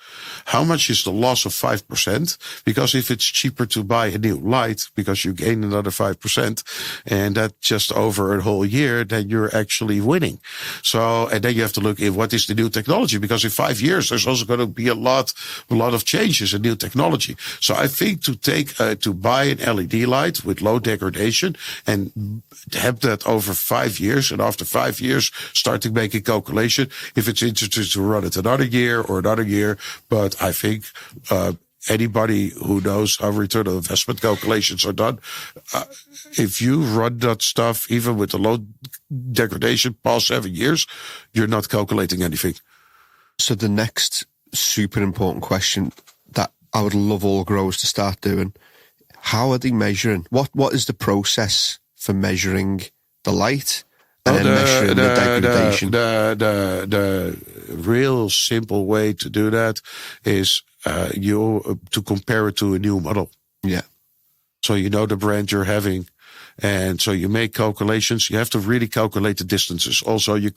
how much is the loss of 5%, because if it's cheaper to buy a new light because you gain another 5%, and that just over a whole year, then you're actually winning. So, and then you have to look at what is the new technology, because in 5 years, there's also going to be a lot of changes in new technology. So I think to buy an LED light with low degradation and have that over 5 years, and after 5 years, starting making calculation, if it's interested to run it another year. But I think anybody who knows how return on investment calculations are done, if you run that stuff, even with the low degradation past 7 years, you're not calculating anything. So the next super important question that I would love all growers to start doing, how are they measuring? What is the process for measuring the light? And then measuring the degradation. The real simple way to do that is to compare it to a new model. Yeah. So you know the brand you're having. And so you make calculations. You have to really calculate the distances. Also, you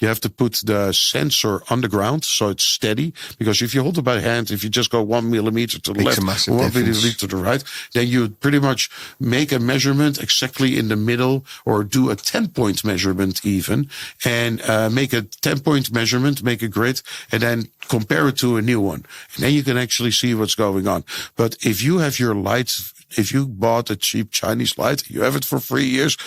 have to put the sensor on the ground so it's steady. Because if you hold it by hand, if you just go 1 millimeter to the left, 1 millimeter to the right, then you pretty much make a measurement exactly in the middle, or do a 10-point measurement even, and make a 10-point measurement, make a grid, and then compare it to a new one. And then you can actually see what's going on. But if you have your lights, if you bought a cheap Chinese light, you have it for 3 years,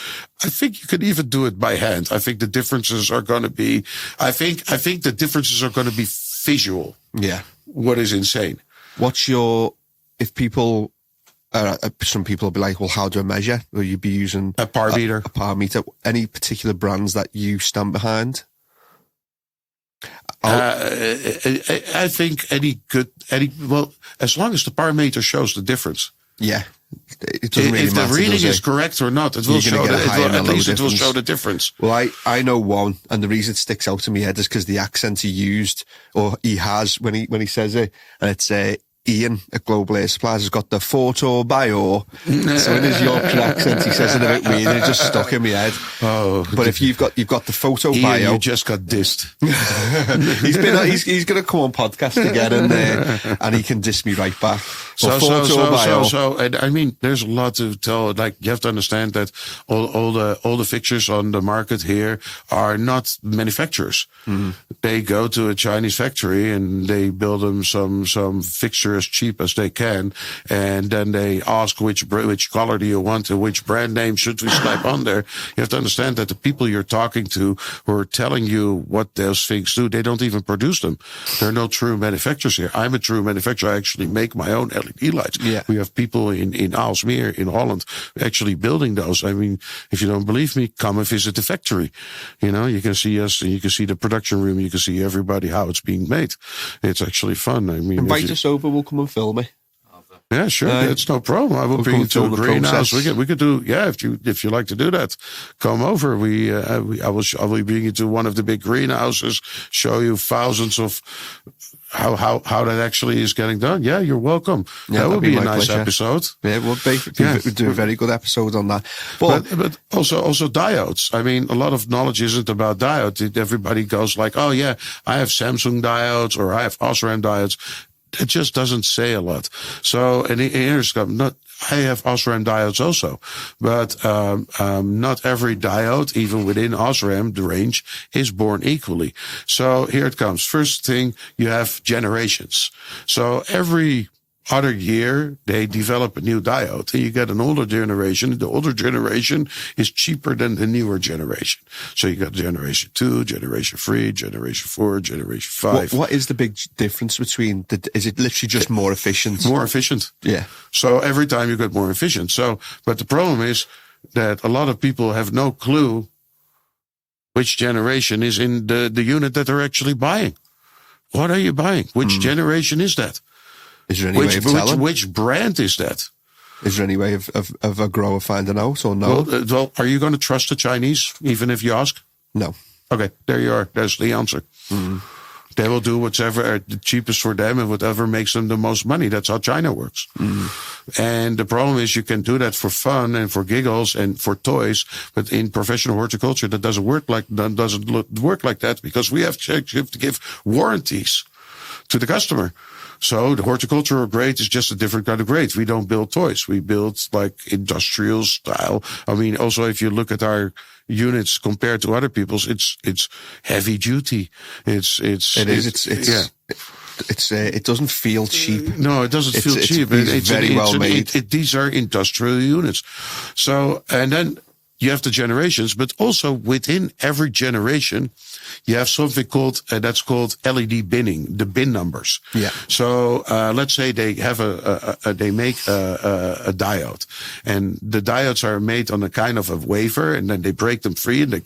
I think you could even do it by hand. I think the differences are going to be, I think the differences are going to be visual. Yeah. What is insane. If people, some people will be like, well, how do I measure? Will you be using a par meter? A par meter. Any particular brands that you stand behind? I think as long as the par meter shows the difference. Yeah. It doesn't really matter, if the reading is correct or not, it will show the difference. Well, I know one, and the reason it sticks out in my head is because the accent he used, or he has when he says it, and it's Ian at Global Air Supplies has got the photo bio. So in his Yorkshire accent, he says it a bit weird, and it just stuck in my head. Oh, but if you've got the photo Ian, bio, you just got dissed. he's going to come on podcast again, and he can diss me right back. But and I mean, there's a lot to tell. Like, you have to understand that all the fixtures on the market here are not manufacturers. Mm-hmm. They go to a Chinese factory and they build them some fixture as cheap as they can, and then they ask which color do you want and which brand name should we slap on there. You have to understand that the people you're talking to who are telling you what those things do, they don't even produce them. There are no true manufacturers here. I'm a true manufacturer. I actually make my own LED lights. Yeah. We have people in Aalsmeer in Holland actually building those. I mean, if you don't believe me, come and visit the factory. You know, you can see us, and you can see the production room. You can see everybody, how it's being made. It's actually fun. I mean, invite us over. We'll come and film it. Yeah, sure. That's no problem. I will bring you to a greenhouse. We could do, if you like to do that, come over. I will bring you to one of the big greenhouses, show you thousands of how that actually is getting done. Yeah, you're welcome. Yeah, that would be a nice episode. Yeah, it would be. We'd do a very good episode on that. But also diodes. I mean, a lot of knowledge isn't about diodes. Everybody goes like, oh yeah, I have Samsung diodes or I have Osram diodes. It just doesn't say a lot. So, and here's I have Osram diodes also, but not every diode, even within Osram, the range is born equally. So here it comes. First thing, you have generations. So every other year, they develop a new diode, and you get an older generation. The older generation is cheaper than the newer generation. So you got generation 2, generation 3, generation 4, generation 5. What is the big difference between is it literally just more efficient? More efficient. Yeah. So every time you get more efficient. So, but the problem is that a lot of people have no clue which generation is in the unit that they're actually buying. What are you buying? Which generation is that? Is there any way of telling? Which brand is that? Is there any way of a grower finding out or no? Well, are you going to trust the Chinese, even if you ask? No. Okay, there you are. There's the answer. Mm. They will do whatever the cheapest for them and whatever makes them the most money. That's how China works. Mm. And the problem is you can do that for fun and for giggles and for toys, but in professional horticulture, that doesn't work like that because we have to give warranties to the customer. So the horticultural grade is just a different kind of grade. We don't build toys. We build like industrial style. I mean, also if you look at our units compared to other people's, it's heavy duty. It doesn't feel cheap. No, it doesn't feel cheap. It's very well made. These are industrial units. So, and then you have the generations, but also within every generation, you have something called, that's called LED binning, the bin numbers. Yeah. So, let's say they have they make a diode, and the diodes are made on a kind of a wafer, and then they break them free and they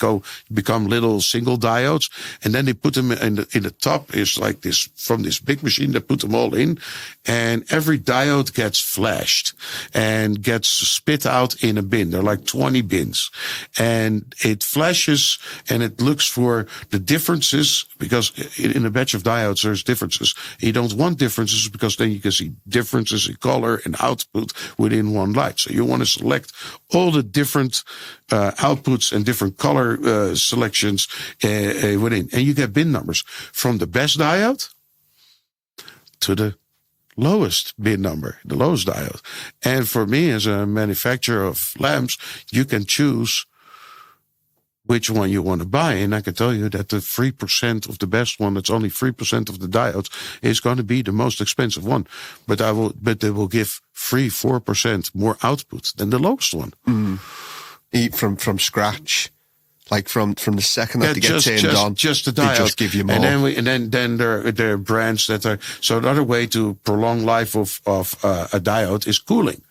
become little single diodes. And then they put them in the top is like this, from this big machine, they put them all in, and every diode gets flashed and gets spit out in a bin. There are like 20 bins, and it flashes and it looks for the differences, because in a batch of diodes, there's differences. You don't want differences because then you can see differences in color and output within one light. So you want to select all the different outputs and different color selections within. And you get bin numbers from the best diode to the lowest bin number, the lowest diode. And for me, as a manufacturer of lamps, you can choose which one you want to buy. And I can tell you that the 3% of the best one, that's only 3% of the diodes, is going to be the most expensive one. But they will give 4% more output than the lowest one. Eat from scratch. Like from the second that they get turned on, just the diode. They just give you more. And then there are brands that are, so another way to prolong life of a diode is cooling.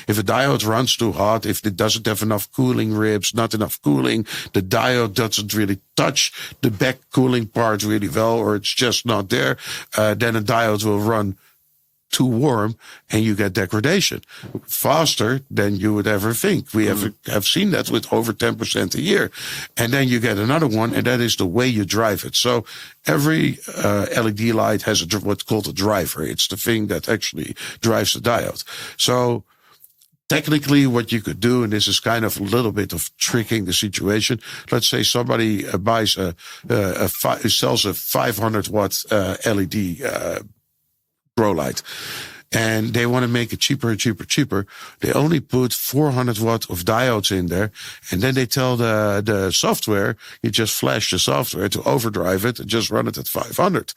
If a diode runs too hot, if it doesn't have enough cooling ribs, not enough cooling, the diode doesn't really touch the back cooling part really well, or it's just not there, then a diode will run too warm and you get degradation faster than you would ever think. We have seen that with over 10% a year. And then you get another one, and that is the way you drive it. So every LED light has what's called a driver. It's the thing that actually drives the diode. So technically, what you could do, and this is kind of a little bit of tricking the situation. Let's say somebody sells a 500 watt LED grow light, and they want to make it cheaper and cheaper. They only put 400 watt of diodes in there, and then they tell the software, you just flash the software to overdrive it and just run it at 500.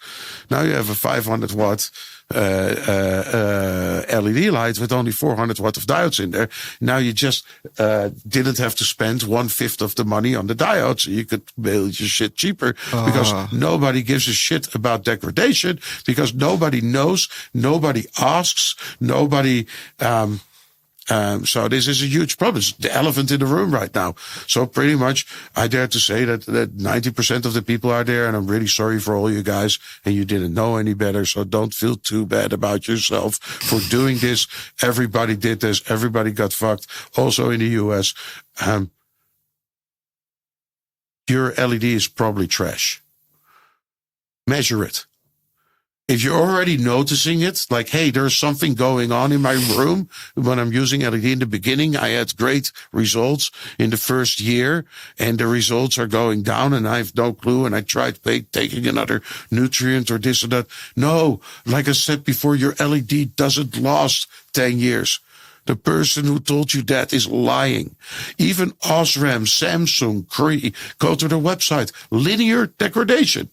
Now you have a 500 watt LED light with only 400 watt of diodes in there. Now you just didn't have to spend 1/5 of the money on the diodes. So you could build your shit cheaper because nobody gives a shit about degradation, because nobody knows, nobody asks, nobody so this is a huge problem. It's the elephant in the room right now. So pretty much, I dare to say that 90% of the people are there, and I'm really sorry for all you guys, and you didn't know any better. So don't feel too bad about yourself for doing this. Everybody did this. Everybody got fucked. Also in the US, your LED is probably trash. Measure it. If you're already noticing it, like, hey, there's something going on in my room when I'm using LED in the beginning, I had great results in the first year, and the results are going down, and I have no clue, and I tried taking another nutrient or this or that. No, like I said before, your LED doesn't last 10 years. The person who told you that is lying. Even Osram, Samsung, Cree, go to their website. Linear degradation.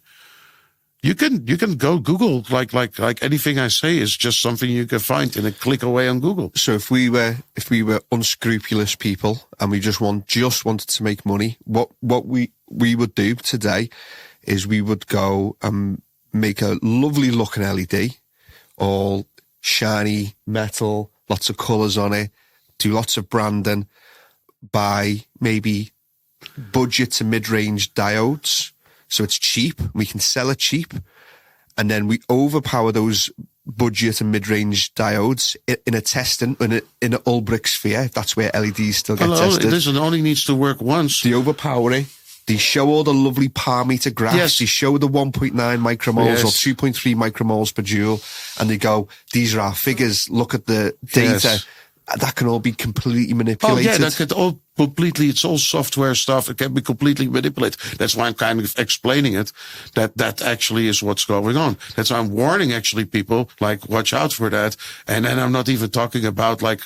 You can go Google, like anything I say is just something you can find in a click away on Google. So if we were unscrupulous people and we just wanted to make money, what we would do today is we would go and make a lovely looking LED, all shiny metal, lots of colours on it, do lots of branding, buy maybe budget to mid-range diodes. So it's cheap. We can sell it cheap. And then we overpower those budget and mid-range diodes in a testing, in an Ulbrich sphere, if that's where LEDs still get tested. Listen, it only needs to work once. They overpower it. They show all the lovely par meter graphs. Yes. They show the 1.9 micromoles or 2.3 micromoles per joule. And they go, these are our figures. Look at the data. Yes. That can all be completely manipulated. Oh, yeah, that could all completely, it's all software stuff. It can be completely manipulated. That's why I'm kind of explaining it, that actually is what's going on. That's why I'm warning actually people, like, watch out for that. And then I'm not even talking about like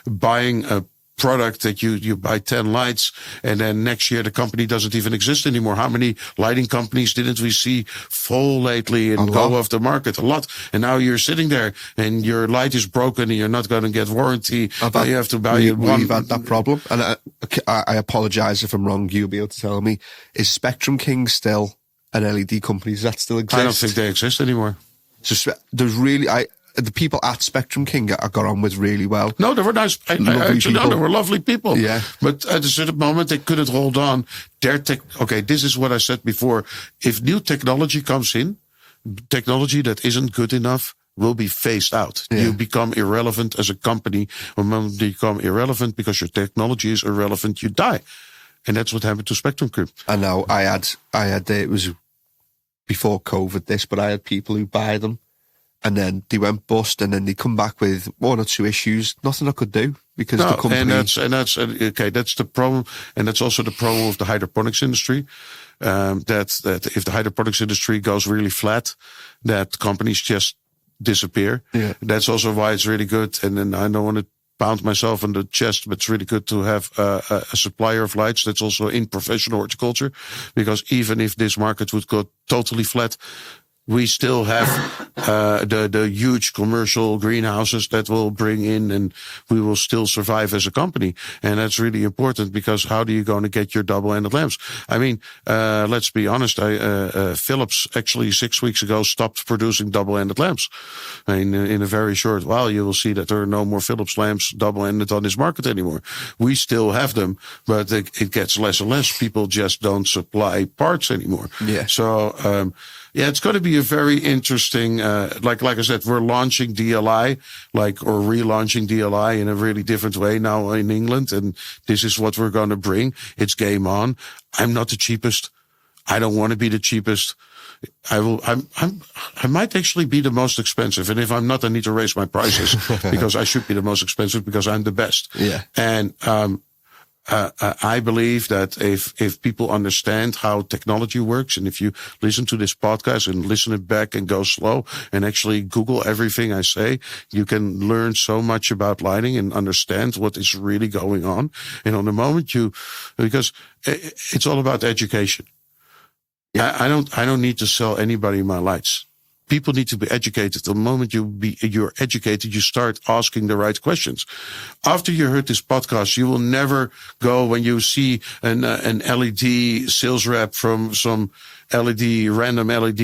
buying a product that you buy 10 lights, and then next year the company doesn't even exist anymore. How many lighting companies didn't we see fall lately and go off the market? A lot. And now you're sitting there and your light is broken and you're not going to get warranty. You have to buy one. We've had that problem. And I apologize if I'm wrong. You'll be able to tell me. Is Spectrum King still an LED company? Does that still exist? I don't think they exist anymore. So there's really, the people at Spectrum King I got on with really well. No, they were nice. They were lovely people. Yeah. But at a certain moment, they couldn't hold on. Okay, this is what I said before. If new technology comes in, technology that isn't good enough will be phased out. Yeah. You become irrelevant as a company. When you become irrelevant because your technology is irrelevant, you die. And that's what happened to Spectrum King. I know. I had, it was before COVID but I had people who buy them, and then they went bust, and then they come back with 1 or 2 issues. Nothing I could do because the company. And that's the problem, and that's also the problem of the hydroponics industry. That if the hydroponics industry goes really flat, that companies just disappear. Yeah. That's also why it's really good. And then I don't want to pound myself on the chest, but it's really good to have a supplier of lights that's also in professional horticulture, because even if this market would go totally flat, we still have the huge commercial greenhouses that will bring in, and we will still survive as a company. And that's really important, because how do you going to get your double-ended lamps? I mean, let's be honest. Philips actually 6 weeks ago stopped producing double-ended lamps. I mean, in a very short while, you will see that there are no more Philips lamps double-ended on this market anymore. We still have them, but it gets less and less. People just don't supply parts anymore. Yeah. So, Yeah, it's going to be a very interesting, like I said, we're launching DLI, or relaunching DLI in a really different way now in England. And this is what we're going to bring. It's game on. I'm not the cheapest. I don't want to be the cheapest. I might actually be the most expensive. And if I'm not, I need to raise my prices because I should be the most expensive because I'm the best. Yeah. And, I believe that if people understand how technology works, and if you listen to this podcast and listen it back and go slow and actually Google everything I say, you can learn so much about lighting and understand what is really going on. And on the moment because it's all about education. Yeah. I don't need to sell anybody my lights. People need to be educated. The moment you're educated, you start asking the right questions. After you heard this podcast, you will never go when you see an LED sales rep from some random LED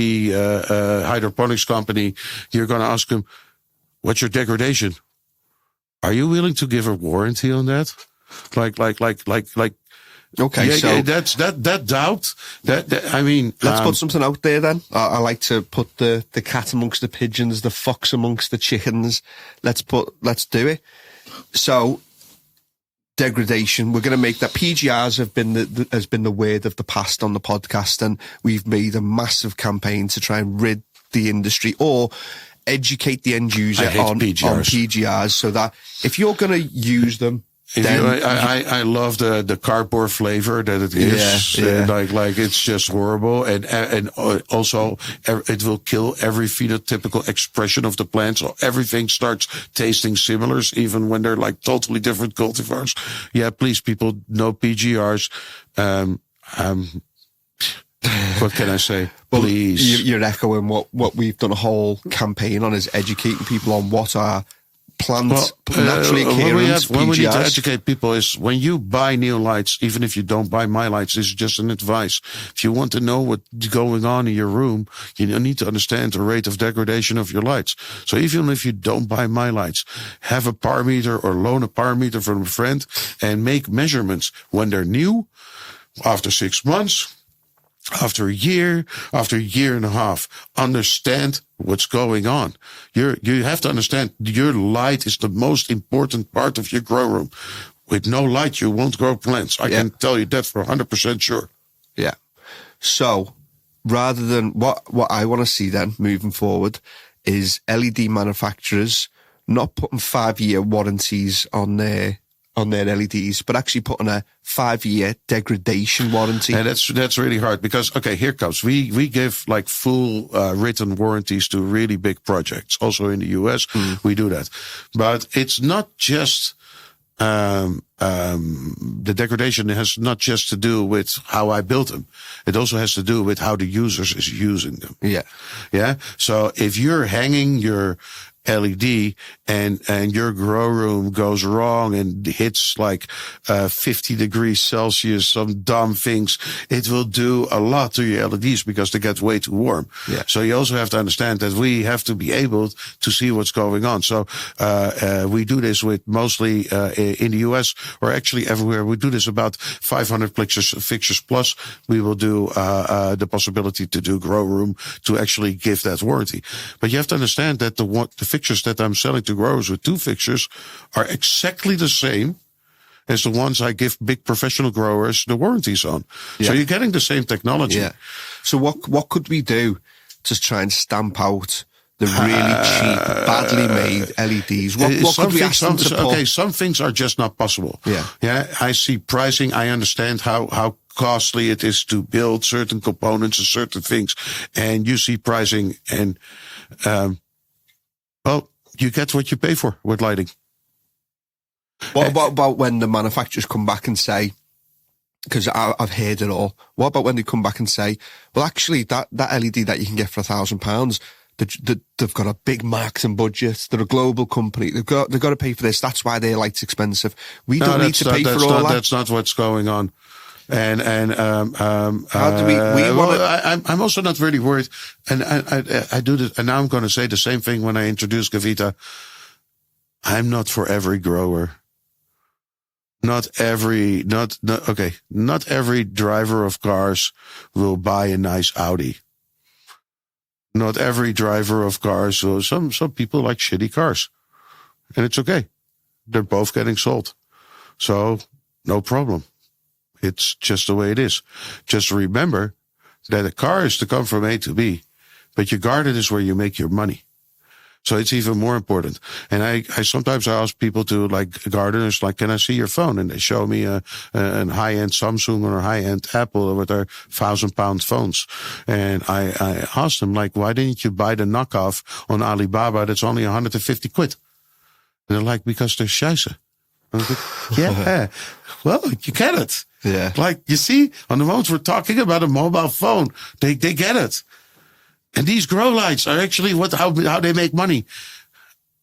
hydroponics company. You're going to ask him, "What's your degradation? Are you willing to give a warranty on that?" Okay, yeah, so yeah, that's that doubt. I mean, let's put something out there then. I like to put the cat amongst the pigeons, the fox amongst the chickens. Let's do it. So degradation. We're going to make that. PGRs has been the word of the past on the podcast, and we've made a massive campaign to try and rid the industry or educate the end user on PGRs, so that if you're going to use them. I love the cardboard flavor that it is. Yeah. Like it's just horrible. And also it will kill every phenotypical expression of the plant. So everything starts tasting similar, even when they're like totally different cultivars. Yeah, please, people, no PGRs. What can I say? Please. You're echoing what we've done a whole campaign on, is educating people on what are plants naturally occurring. When we need to educate people is when you buy new lights, even if you don't buy my lights, this is just an advice. If you want to know what's going on in your room, you need to understand the rate of degradation of your lights. So even if you don't buy my lights, have a par meter or loan a par meter from a friend and make measurements when they're new, after 6 months, after a year and a half. Understand what's going on. You have to understand your light is the most important part of your grow room. With no light, you won't grow plants. I can tell you that for 100% sure. Yeah. So rather than what I want to see then moving forward is LED manufacturers not putting 5-year warranties on their LEDs, but actually putting a 5-year degradation warranty. And that's really hard because, okay, here comes. We give like full written warranties to really big projects. Also in the US, we do that. But it's not just, the degradation has not just to do with how I built them. It also has to do with how the users is using them. Yeah. Yeah. So if you're hanging your LED and your grow room goes wrong and hits like 50 degrees Celsius, some dumb things, it will do a lot to your LEDs because they get way too warm. Yeah. So you also have to understand that we have to be able to see what's going on. So we do this with mostly in the US or actually everywhere. We do this about 500 fixtures plus. We will do the possibility to do grow room to actually give that warranty. But you have to understand that the fixtures that I'm selling to growers with 2 fixtures are exactly the same as the ones I give big professional growers the warranties on. Yeah. So you're getting the same technology. Yeah. So what could we do to try and stamp out the really cheap, badly made LEDs? What could we ask them to put? Okay, some things are just not possible. Yeah. Yeah. I see pricing. I understand how costly it is to build certain components and certain things. And you see pricing and, well, you get what you pay for with lighting. What about when the manufacturers come back and say, because I've heard it all, what about when they come back and say, well, actually, that LED that you can get for £1,000, they've got a big marketing budget, they're a global company, they've got to pay for this, that's why their light's expensive. We don't need to pay for all that. That's not what's going on. And how do we want to? I'm also not really worried. And I do this, and now I'm going to say the same thing when I introduce Gavita. I'm not for every grower. Not every driver of cars will buy a nice Audi. Not every driver of cars. So some people like shitty cars, and it's okay. They're both getting sold, so no problem. It's just the way it is. Just remember that a car is to come from A to B, but your garden is where you make your money. So it's even more important. And I sometimes ask people to, like, gardeners, like, can I see your phone? And they show me a high-end Samsung or a high-end Apple with their 1,000-pound phones. And I asked them, like, why didn't you buy the knockoff on Alibaba that's only 150 quid? And they're like, because they're scheisse. And I'm like, yeah, well, you get it. Yeah. Like, you see, on the moment we're talking about a mobile phone, they get it. And these grow lights are actually how they make money.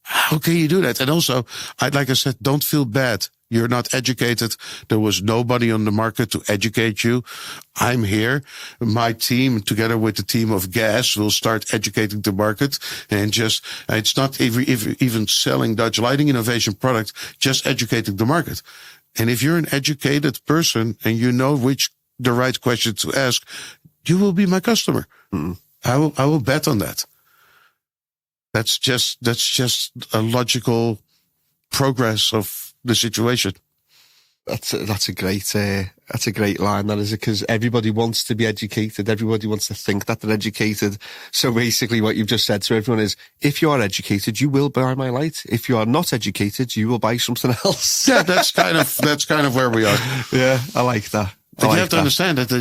How can you do that? And also, like I said, don't feel bad. You're not educated. There was nobody on the market to educate you. I'm here. My team, together with the team of Gas, will start educating the market. And it's not even selling Dutch lighting innovation product, just educating the market. And if you're an educated person and you know the right question to ask, you will be my customer. Mm-hmm. I will bet on that. That's just a logical progress of the situation. That's a great line, that is it, because everybody wants to be educated. Everybody wants to think that they're educated. So basically what you've just said to everyone is, if you are educated, you will buy my light. If you are not educated, you will buy something else. Yeah, that's kind of where we are. Yeah, I like that. But you have to understand that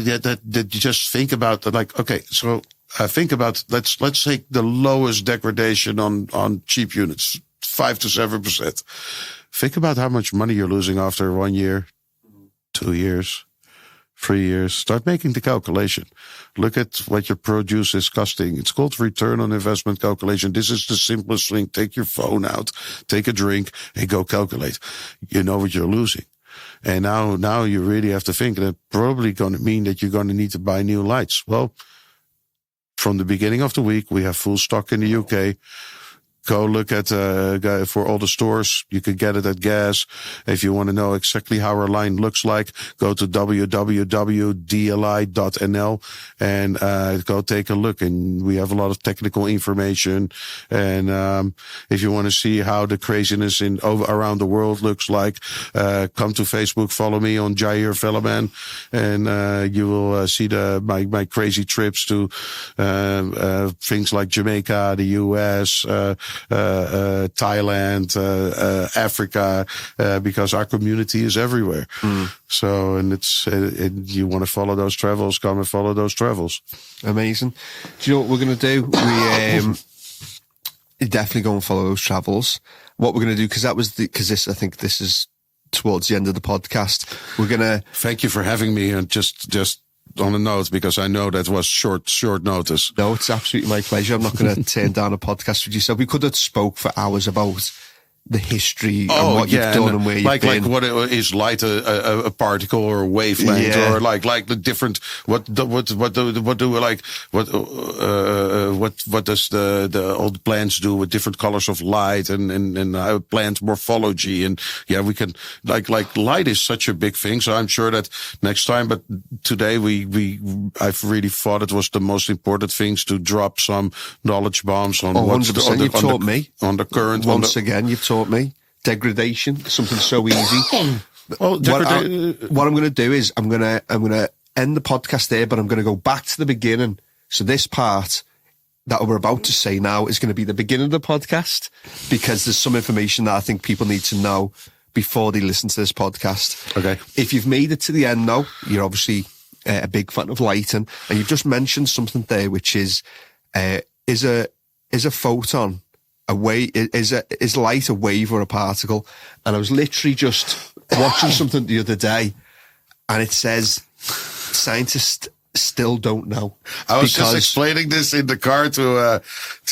you just think about that, like, okay, so think about, let's take the lowest degradation on cheap units, 5 to 7%. Think about how much money you're losing after 1 year, 2 years, 3 years. Start making the calculation. Look at what your produce is costing. It's called return on investment calculation. This is the simplest thing. Take your phone out, take a drink, and go calculate. You know what you're losing. And now you really have to think that probably going to mean that you're going to need to buy new lights. Well, from the beginning of the week, we have full stock in the UK. Go look at for all the stores. You can get it at Gas. If you want to know exactly how our line looks like, go to www.dli.nl and go take a look. And we have a lot of technical information. And if you want to see how the craziness around the world looks like, come to Facebook, follow me on Jair Velleman, and you will see my crazy trips to things like Jamaica, the US, Thailand, Africa, because our community is everywhere. So, and you want to follow those travels, come and follow those travels. Amazing. Do you know what we're going to do? We definitely go and follow those travels. What we're going to do, I think this is towards the end of the podcast. We're going to... Thank you for having me, and just on a note, because I know that was short notice. No, it's absolutely my pleasure. I'm not going to turn down a podcast with yourself. We could have spoke for hours about the history and what you've done and where you've been. Like what is light, a particle or a wavelength, or like the different, what does the old plants do with different colors of light and how plant morphology, and we can like light is such a big thing. So I'm sure that next time, but today I've really thought it was the most important things to drop some knowledge bombs on 100%. You've taught me on the current. Once again, you've taught me degradation, something so easy. Well, what I'm going to do is I'm going to end the podcast there, but I'm going to go back to the beginning. So this part that we're about to say now is going to be the beginning of the podcast, because there's some information that I think people need to know before they listen to this podcast. Okay. If you've made it to the end now, you're obviously a big fan of lighting, and you've just mentioned something there, which is a photon is light a wave or a particle? And I was literally just watching something the other day, and it says scientists still don't know. I was just explaining this in the car to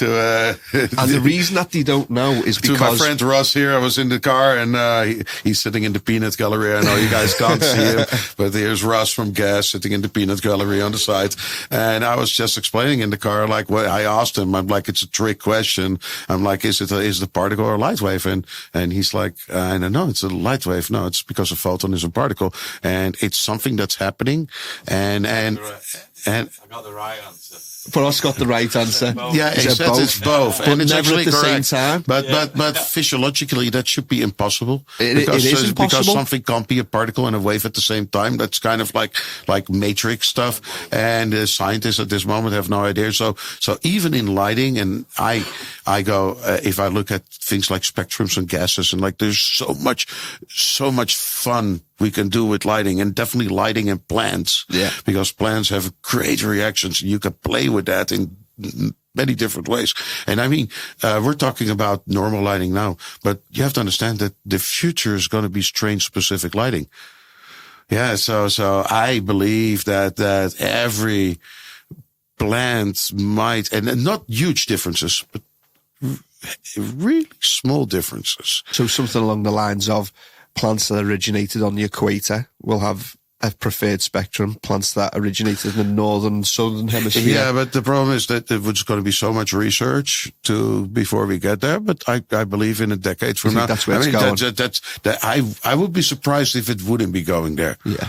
and the reason that they don't know is because... To my friend Ross here, I was in the car, and he's sitting in the peanut gallery. I know you guys can't see him, but here's Ross from Gas sitting in the peanut gallery on the side. And I was just explaining in the car, like, what I asked him, I'm like, it's a trick question. I'm like, is it a particle or a light wave? And he's like, I don't know, it's a light wave. No, it's because a photon is a particle, and it's something that's happening. And I got the right answer. But Ross got the right answer. Yeah, he said it's both. But And it's never actually at the correct. same time. But physiologically, that should be impossible. It is Because impossible. something can't be a particle and a wave at the same time. That's kind of like matrix stuff. And scientists at this moment have no idea. So even in lighting, and I go, if I look at things like spectrums and gases, and like there's so much fun we can do with lighting, and definitely lighting in plants. Yeah. Because plants have great reactions. You can play with that in many different ways. And I mean, we're talking about normal lighting now, but you have to understand that the future is going to be strain specific lighting. Yeah. So I believe that every plant might, and not huge differences, but really small differences. So something along the lines of plants that originated on the equator will have a preferred spectrum. Plants that originated in the northern, southern hemisphere. Yeah, but the problem is that there's going to be so much research before we get there. But I believe in a decade from now, that's where it's going. I would be surprised if it wouldn't be going there. Yeah.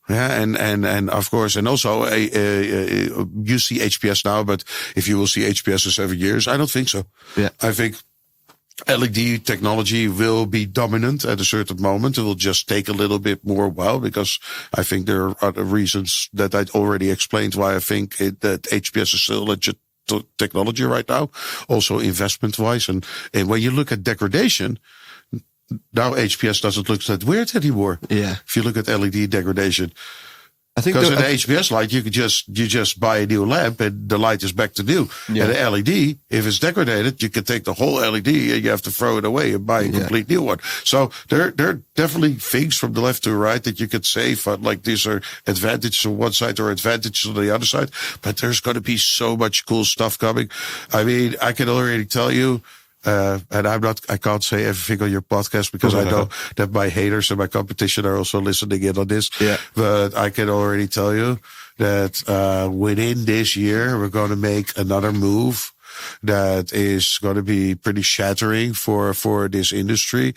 Yeah, and of course, and also you see HPS now, but if you will see HPS in 7 years, I don't think so. Yeah. I think LED technology will be dominant at a certain moment. It will just take a little bit more while, because I think there are other reasons that I already explained why I think that HPS is still legit technology right now, also investment wise. And when you look at degradation, now HPS doesn't look that weird anymore. Yeah. If you look at LED degradation. I think Because in the HPS light, you just buy a new lamp and the light is back to new. Yeah. And the LED, if it's degraded, you can take the whole LED and you have to throw it away and buy a complete new one. So there are definitely things from the left to the right that you could say, like these are advantages on one side or advantages on the other side. But there's going to be so much cool stuff coming. I mean, I can already tell you, and I can't say everything on your podcast because I know that my haters and my competition are also listening in on this. Yeah. But I can already tell you that, within this year, we're going to make another move that is going to be pretty shattering for this industry.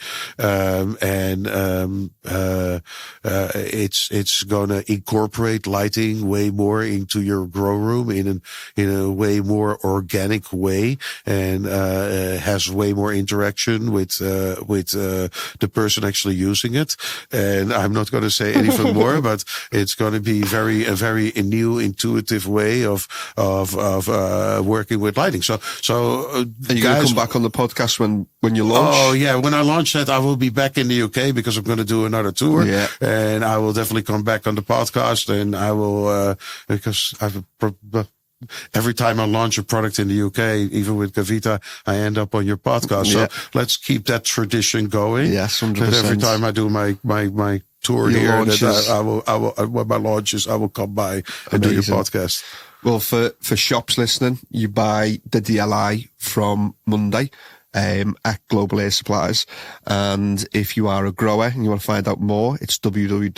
It's going to incorporate lighting way more into your grow room in a way more organic way, and has way more interaction with the person actually using it. And I'm not going to say anything more, but it's going to be a very new, intuitive way of working with lighting. So are you going to come back on the podcast when you launch? Oh yeah, when I launch that, I will be back in the UK because I'm going to do another tour. Yeah. And I will definitely come back on the podcast, and I will because every time I launch a product in the UK, even with Gavita, I end up on your podcast. Yeah. So let's keep that tradition going. Yes, 100%. And every time I do my tour Your here, launches. that I will when my launches, I will come by and do your podcast. Well, for shops listening, you buy the DLI from Monday at Global Air Supplies. And if you are a grower and you want to find out more, it's www.dli.nl.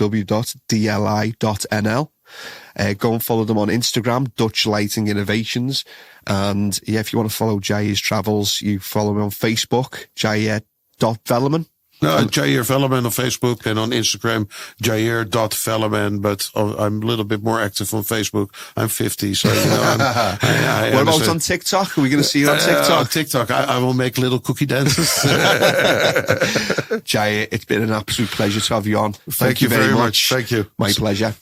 Go and follow them on Instagram, Dutch Lighting Innovations. And yeah, if you want to follow Jair's travels, you follow me on Facebook, Jair.Velleman. No, Jair Velleman on Facebook, and on Instagram, Jair.Velleman, but I'm a little bit more active on Facebook. I'm 50, so, you know, I What about on TikTok? Are we going to see you on TikTok? TikTok, I will make little cookie dances. Jair, it's been an absolute pleasure to have you on. Thank you very much. Thank you. My pleasure.